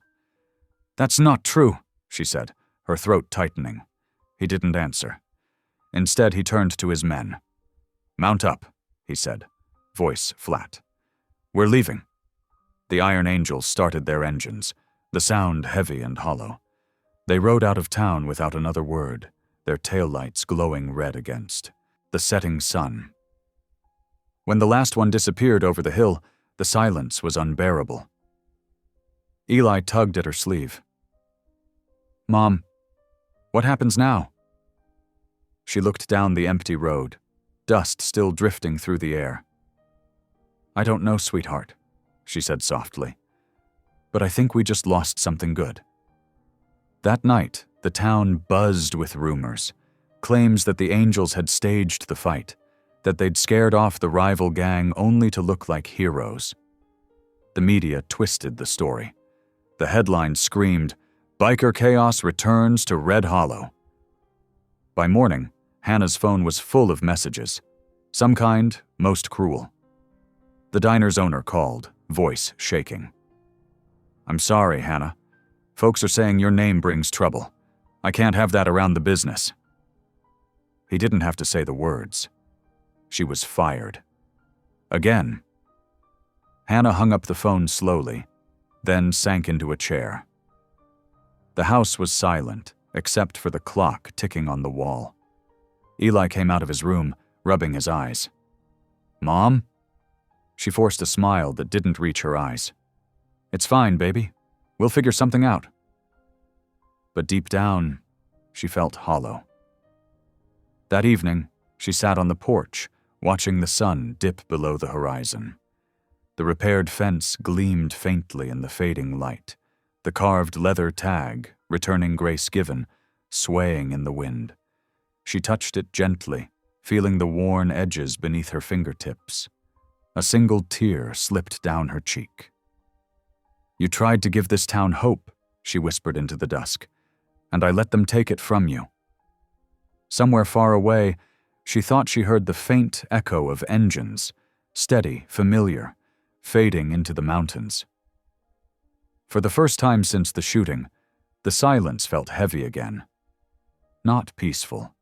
"That's not true," she said, her throat tightening. He didn't answer. Instead, he turned to his men. "Mount up," he said, voice flat. "We're leaving." The Iron Angels started their engines, the sound heavy and hollow. They rode out of town without another word, their taillights glowing red against the setting sun. When the last one disappeared over the hill, the silence was unbearable. Eli tugged at her sleeve. "Mom, what happens now?" She looked down the empty road, dust still drifting through the air. "I don't know, sweetheart," she said softly, "but I think we just lost something good." That night, the town buzzed with rumors, claims that the Angels had staged the fight, that they'd scared off the rival gang only to look like heroes. The media twisted the story. The headline screamed, "Biker Chaos returns to Red Hollow." By morning, Hannah's phone was full of messages, some kind, most cruel. The diner's owner called, voice shaking. "I'm sorry, Hannah. Folks are saying your name brings trouble. I can't have that around the business." He didn't have to say the words. She was fired. Again. Hannah hung up the phone slowly, then sank into a chair. The house was silent, except for the clock ticking on the wall. Eli came out of his room, rubbing his eyes. "Mom?" She forced a smile that didn't reach her eyes. "It's fine, baby. We'll figure something out." But deep down, she felt hollow. That evening, she sat on the porch, watching the sun dip below the horizon. The repaired fence gleamed faintly in the fading light, the carved leather tag, returning grace given, swaying in the wind. She touched it gently, feeling the worn edges beneath her fingertips. A single tear slipped down her cheek. "You tried to give this town hope," she whispered into the dusk, "and I let them take it from you." Somewhere far away, she thought she heard the faint echo of engines, steady, familiar, fading into the mountains. For the first time since the shooting, The silence felt heavy again. Not peaceful.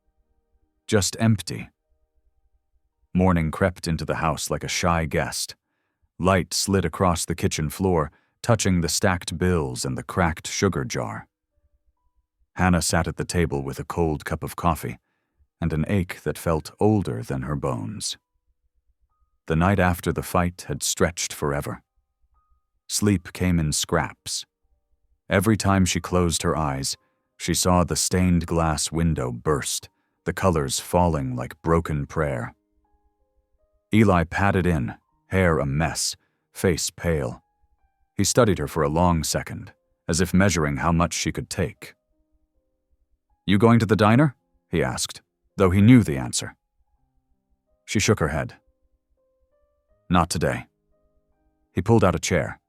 Just empty. Morning crept into the house like a shy guest. Light slid across the kitchen floor, touching the stacked bills and the cracked sugar jar. Hannah sat at the table with a cold cup of coffee and an ache that felt older than her bones. The night after the fight had stretched forever. Sleep came in scraps. Every time she closed her eyes, she saw the stained glass window burst, the colors falling like broken prayer. Eli padded in, hair a mess, face pale. He studied her for a long second, as if measuring how much she could take. "You going to the diner?" he asked, though he knew the answer. She shook her head. "Not today." He pulled out a chair.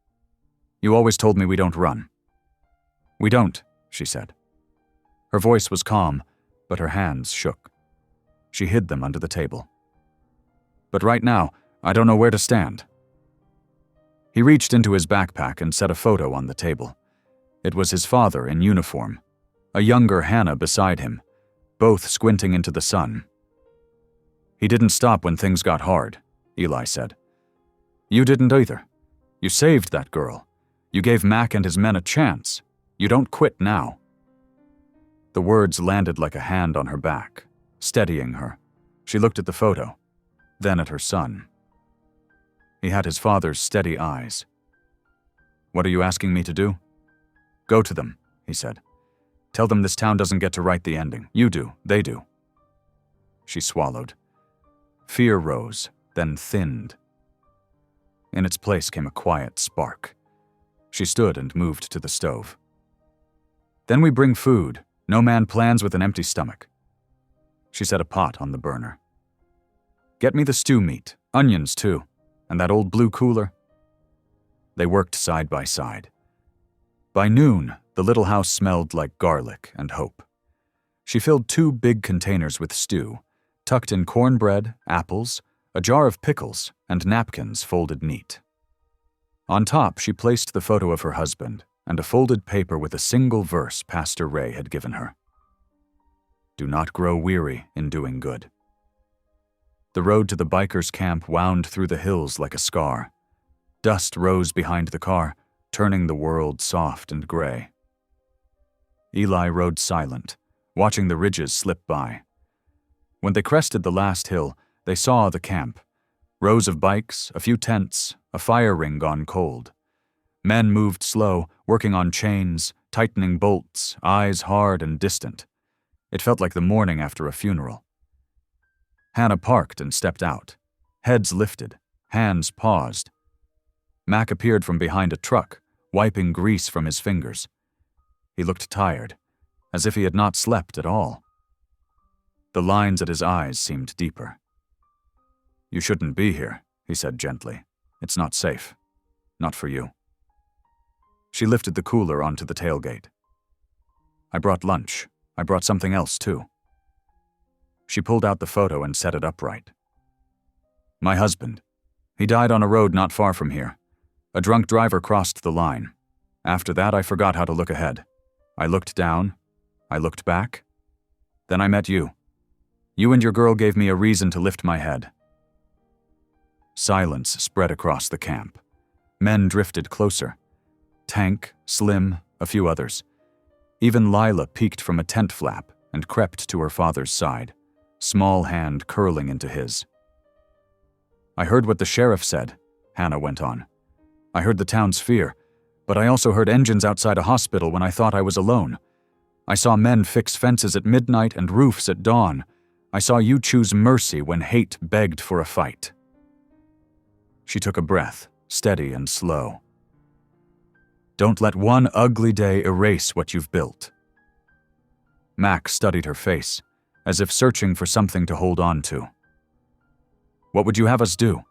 "You always told me we don't run." "We don't," she said. Her voice was calm, but her hands shook. She hid them under the table. "But right now, I don't know where to stand." He reached into his backpack and set a photo on the table. It was his father in uniform, a younger Hannah beside him, both squinting into the sun. "He didn't stop when things got hard," Eli said. "You didn't either. You saved that girl. You gave Mac and his men a chance. You don't quit now." The words landed like a hand on her back, steadying her. She looked at the photo, then at her son. He had his father's steady eyes. "What are you asking me to do?" "Go to them," he said. "Tell them this town doesn't get to write the ending. You do, they do." She swallowed. Fear rose, then thinned. In its place came a quiet spark. She stood and moved to the stove. "Then we bring food. No man plans with an empty stomach." She set a pot on the burner. "Get me the stew meat, onions too, and that old blue cooler." They worked side by side. By noon, the little house smelled like garlic and hope. She filled 2 big containers with stew, tucked in cornbread, apples, a jar of pickles, and napkins folded neat. On top, she placed the photo of her husband and a folded paper with a single verse Pastor Ray had given her. "Do not grow weary in doing good." The road to the bikers' camp wound through the hills like a scar. Dust rose behind the car, turning the world soft and gray. Eli rode silent, watching the ridges slip by. When they crested the last hill, they saw the camp. Rows of bikes, a few tents, a fire ring gone cold. Men moved slow, working on chains, tightening bolts, eyes hard and distant. It felt like the morning after a funeral. Hannah parked and stepped out. Heads lifted, hands paused. Mac appeared from behind a truck, wiping grease from his fingers. He looked tired, as if he had not slept at all. The lines at his eyes seemed deeper. "You shouldn't be here," he said gently. "It's not safe. Not for you." She lifted the cooler onto the tailgate. "I brought lunch. I brought something else, too." She pulled out the photo and set it upright. "My husband. He died on a road not far from here. A drunk driver crossed the line. After that, I forgot how to look ahead. I looked down. I looked back. Then I met you. You and your girl gave me a reason to lift my head." Silence spread across the camp. Men drifted closer. Tank, Slim, a few others. Even Lila peeked from a tent flap and crept to her father's side, small hand curling into his. "I heard what the sheriff said," Hannah went on. "I heard the town's fear, but I also heard engines outside a hospital when I thought I was alone. I saw men fix fences at midnight and roofs at dawn. I saw you choose mercy when hate begged for a fight." She took a breath, steady and slow. "Don't let one ugly day erase what you've built." Mac studied her face, as if searching for something to hold on to. "What would you have us do?"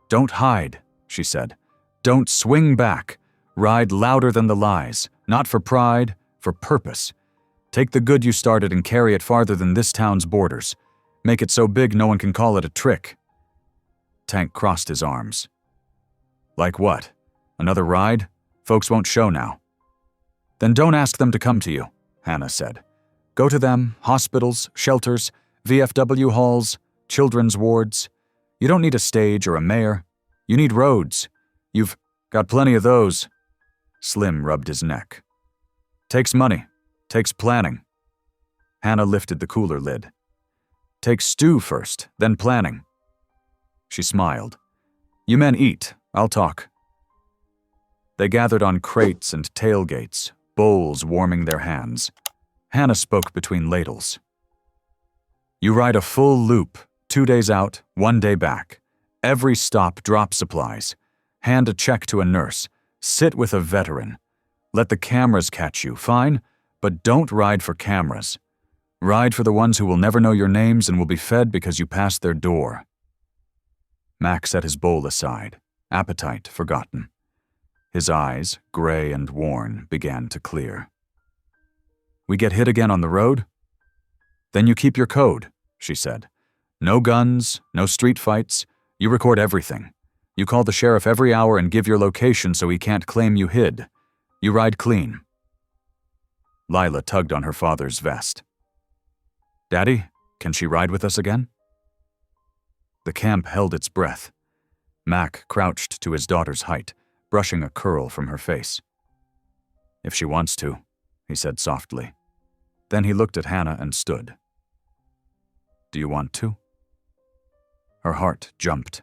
"Don't hide," she said. "Don't swing back. Ride louder than the lies, not for pride, for purpose. Take the good you started and carry it farther than this town's borders. Make it so big no one can call it a trick." Tank crossed his arms. "Like what? Another ride? Folks won't show now." Then don't ask them to come to you, Hannah said. Go to them, hospitals, shelters, VFW halls, children's wards. You don't need a stage or a mayor. You need roads. You've got plenty of those. Slim rubbed his neck. Takes money. Takes planning. Hannah lifted the cooler lid. Takes stew first, then planning. She smiled. You men eat. I'll talk. They gathered on crates and tailgates, bowls warming their hands. Hannah spoke between ladles. You ride a full loop, 2 days out, 1 day back. Every stop drop supplies. Hand a check to a nurse. Sit with a veteran. Let the cameras catch you, fine? But don't ride for cameras. Ride for the ones who will never know your names and will be fed because you passed their door. Mac set his bowl aside, appetite forgotten. His eyes, gray and worn, began to clear. We get hit again on the road? Then you keep your code, she said. No guns, no street fights. You record everything. You call the sheriff every hour and give your location so he can't claim you hid. You ride clean. Lila tugged on her father's vest. Daddy, can she ride with us again? The camp held its breath. Mac crouched to his daughter's height, brushing a curl from her face. If she wants to, he said softly. Then he looked at Hannah and stood. Do you want to? Her heart jumped.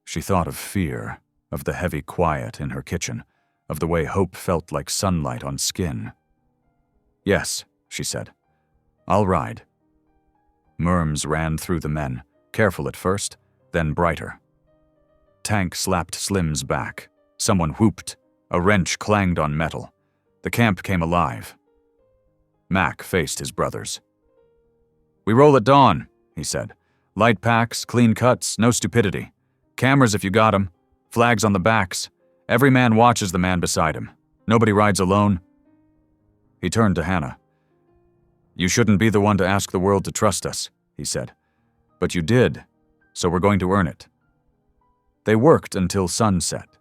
She thought of fear, of the heavy quiet in her kitchen, of the way hope felt like sunlight on skin. Yes, she said. I'll ride. Murms ran through the men, careful at first, then brighter. Tank slapped Slim's back. Someone whooped. A wrench clanged on metal. The camp came alive. Mac faced his brothers. We roll at dawn, he said. Light packs, clean cuts, no stupidity. Cameras if you got 'em. Flags on the backs. Every man watches the man beside him. Nobody rides alone. He turned to Hannah. You shouldn't be the one to ask the world to trust us, he said. But you did, so we're going to earn it. They worked until sunset.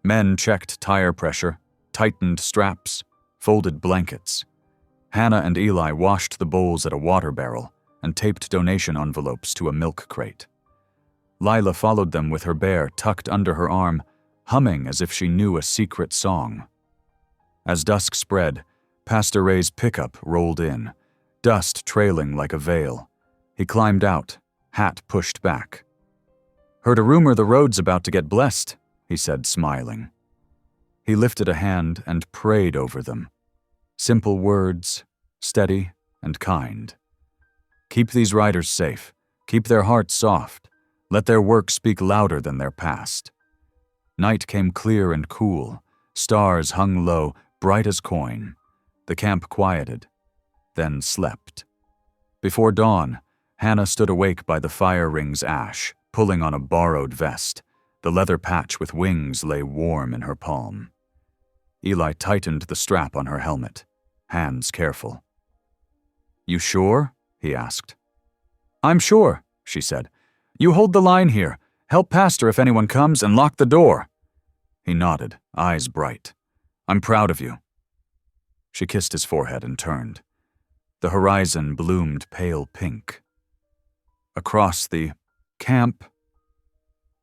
Men checked tire pressure, tightened straps, folded blankets. Hannah and Eli washed the bowls at a water barrel and taped donation envelopes to a milk crate. Lila followed them with her bear tucked under her arm, humming as if she knew a secret song. As dusk spread, Pastor Ray's pickup rolled in, dust trailing like a veil. He climbed out, hat pushed back. Heard a rumor the road's about to get blessed, he said, smiling. He lifted a hand and prayed over them. Simple words, steady and kind. Keep these riders safe. Keep their hearts soft. Let their work speak louder than their past. Night came clear and cool. Stars hung low, bright as coin. The camp quieted, then slept. Before dawn, Hannah stood awake by the fire ring's ash, pulling on a borrowed vest. The leather patch with wings lay warm in her palm. Eli tightened the strap on her helmet, hands careful. You sure? He asked. I'm sure, she said. You hold the line here. Help Pastor if anyone comes and lock the door. He nodded, eyes bright. I'm proud of you. She kissed his forehead and turned. The horizon bloomed pale pink. Across the camp,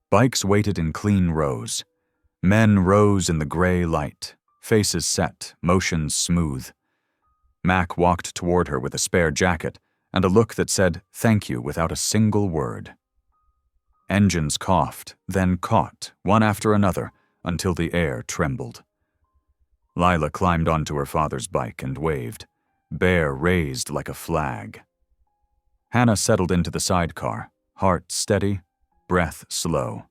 bikes waited in clean rows. Men rose in the gray light, faces set, motions smooth. Mac walked toward her with a spare jacket and a look that said thank you without a single word. Engines coughed, then caught, one after another, until the air trembled. Lila climbed onto her father's bike and waved, bear raised like a flag. Hannah settled into the sidecar, heart steady, breath slow.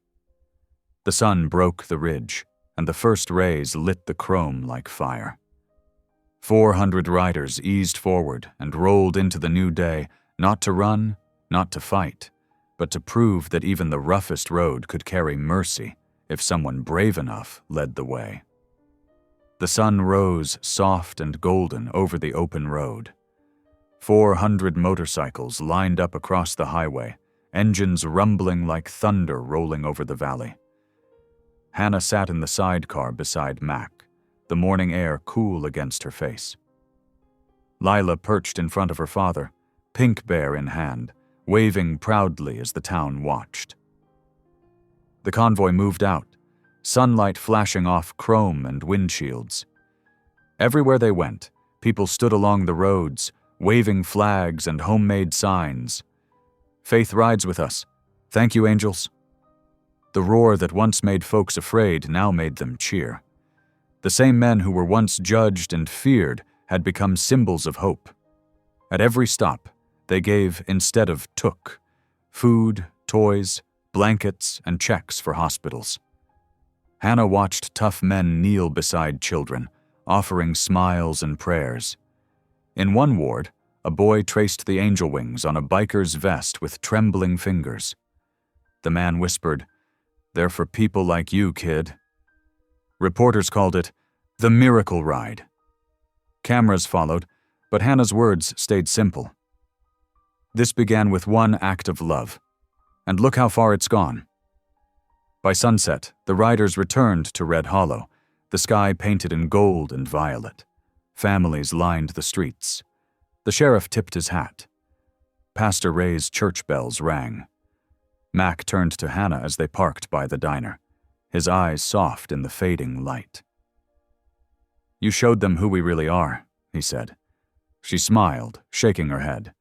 The sun broke the ridge, and the first rays lit the chrome like fire. 400 riders eased forward and rolled into the new day, not to run, not to fight, but to prove that even the roughest road could carry mercy if someone brave enough led the way. The sun rose soft and golden over the open road. 400 motorcycles lined up across the highway, engines rumbling like thunder rolling over the valley. Hannah sat in the sidecar beside Mac, the morning air cool against her face. Lila perched in front of her father, pink bear in hand, waving proudly as the town watched. The convoy moved out, sunlight flashing off chrome and windshields. Everywhere they went, people stood along the roads, waving flags and homemade signs. "Faith rides with us. Thank you, angels." The roar that once made folks afraid now made them cheer. The same men who were once judged and feared had become symbols of hope. At every stop, they gave instead of took: food, toys, blankets, and checks for hospitals. Hannah watched tough men kneel beside children, offering smiles and prayers. In one ward, a boy traced the angel wings on a biker's vest with trembling fingers. The man whispered, "They're for people like you, kid." Reporters called it the Miracle Ride. Cameras followed, but Hannah's words stayed simple. This began with one act of love, and look how far it's gone. By sunset, the riders returned to Red Hollow, the sky painted in gold and violet. Families lined the streets. The sheriff tipped his hat. Pastor Ray's church bells rang. Mac turned to Hannah as they parked by the diner, his eyes soft in the fading light. "You showed them who we really are," he said. She smiled, shaking her head.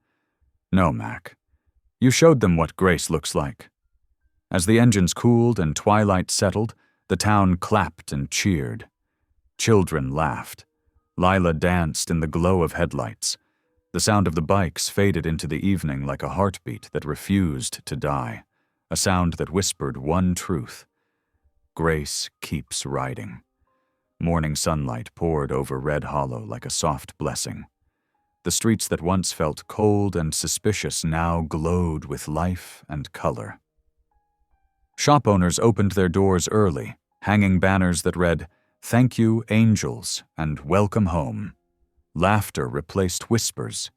"No, Mac. You showed them what grace looks like." As the engines cooled and twilight settled, the town clapped and cheered. Children laughed. Lila danced in the glow of headlights. The sound of the bikes faded into the evening like a heartbeat that refused to die, a sound that whispered one truth: grace keeps riding. Morning sunlight poured over Red Hollow like a soft blessing. The streets that once felt cold and suspicious now glowed with life and color. Shop owners opened their doors early, hanging banners that read, "Thank you, angels," and "Welcome home." Laughter replaced whispers.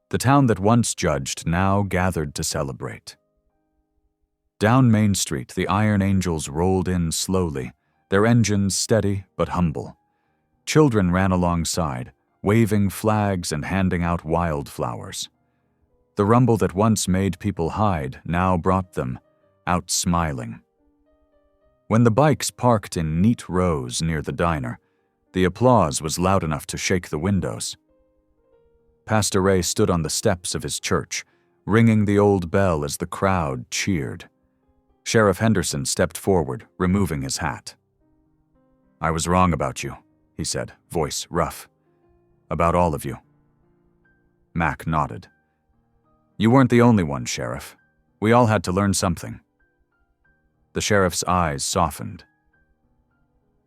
The town that once judged now gathered to celebrate. Down Main Street, the Iron Angels rolled in slowly, their engines steady but humble. Children ran alongside, waving flags and handing out wildflowers. The rumble that once made people hide now brought them out smiling. When the bikes parked in neat rows near the diner, the applause was loud enough to shake the windows. Pastor Ray stood on the steps of his church, ringing the old bell as the crowd cheered. Sheriff Henderson stepped forward, removing his hat. "I was wrong about you," he said, voice rough. "About all of you." Mac nodded. "You weren't the only one, Sheriff. We all had to learn something." The sheriff's eyes softened.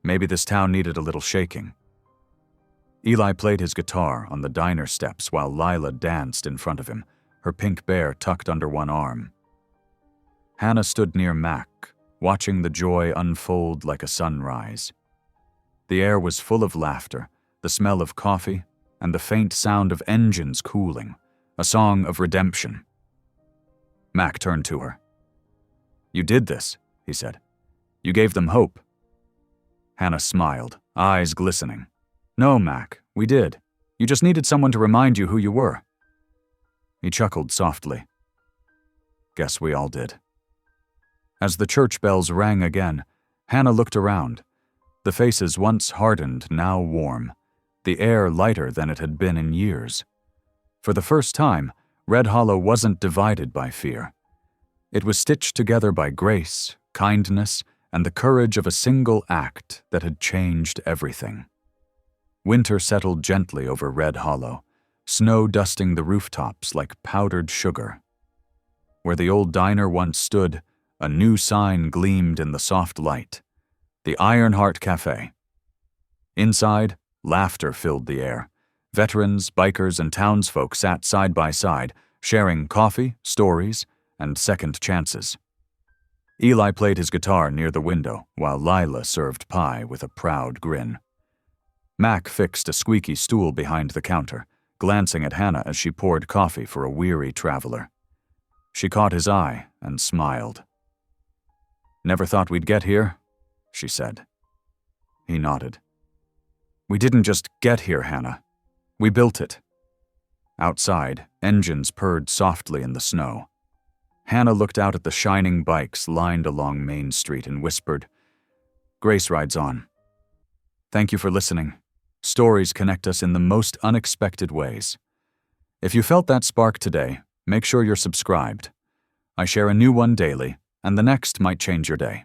Maybe this town needed a little shaking. Eli played his guitar on the diner steps while Lila danced in front of him, her pink bear tucked under one arm. Hannah stood near Mac, watching the joy unfold like a sunrise. The air was full of laughter, the smell of coffee, and the faint sound of engines cooling, a song of redemption. Mac turned to her. "You did this," he said. "You gave them hope." Hannah smiled, eyes glistening. "No, Mac, we did. You just needed someone to remind you who you were." He chuckled softly. "Guess we all did." As the church bells rang again, Hannah looked around. The faces once hardened, now warm. The air lighter than it had been in years. For the first time, Red Hollow wasn't divided by fear. It was stitched together by grace, kindness, and the courage of a single act that had changed everything. Winter settled gently over Red Hollow, snow dusting the rooftops like powdered sugar. Where the old diner once stood, a new sign gleamed in the soft light: the Ironheart Cafe. Inside, laughter filled the air. Veterans, bikers, and townsfolk sat side by side, sharing coffee, stories, and second chances. Eli played his guitar near the window, while Lila served pie with a proud grin. Mac fixed a squeaky stool behind the counter, glancing at Hannah as she poured coffee for a weary traveler. She caught his eye and smiled. "Never thought we'd get here?" she said. He nodded. We didn't just get here, Hannah. We built it. Outside, engines purred softly in the snow. Hannah looked out at the shining bikes lined along Main Street and whispered, "Grace rides on." Thank you for listening. Stories connect us in the most unexpected ways. If you felt that spark today, make sure you're subscribed. I share a new one daily, and the next might change your day.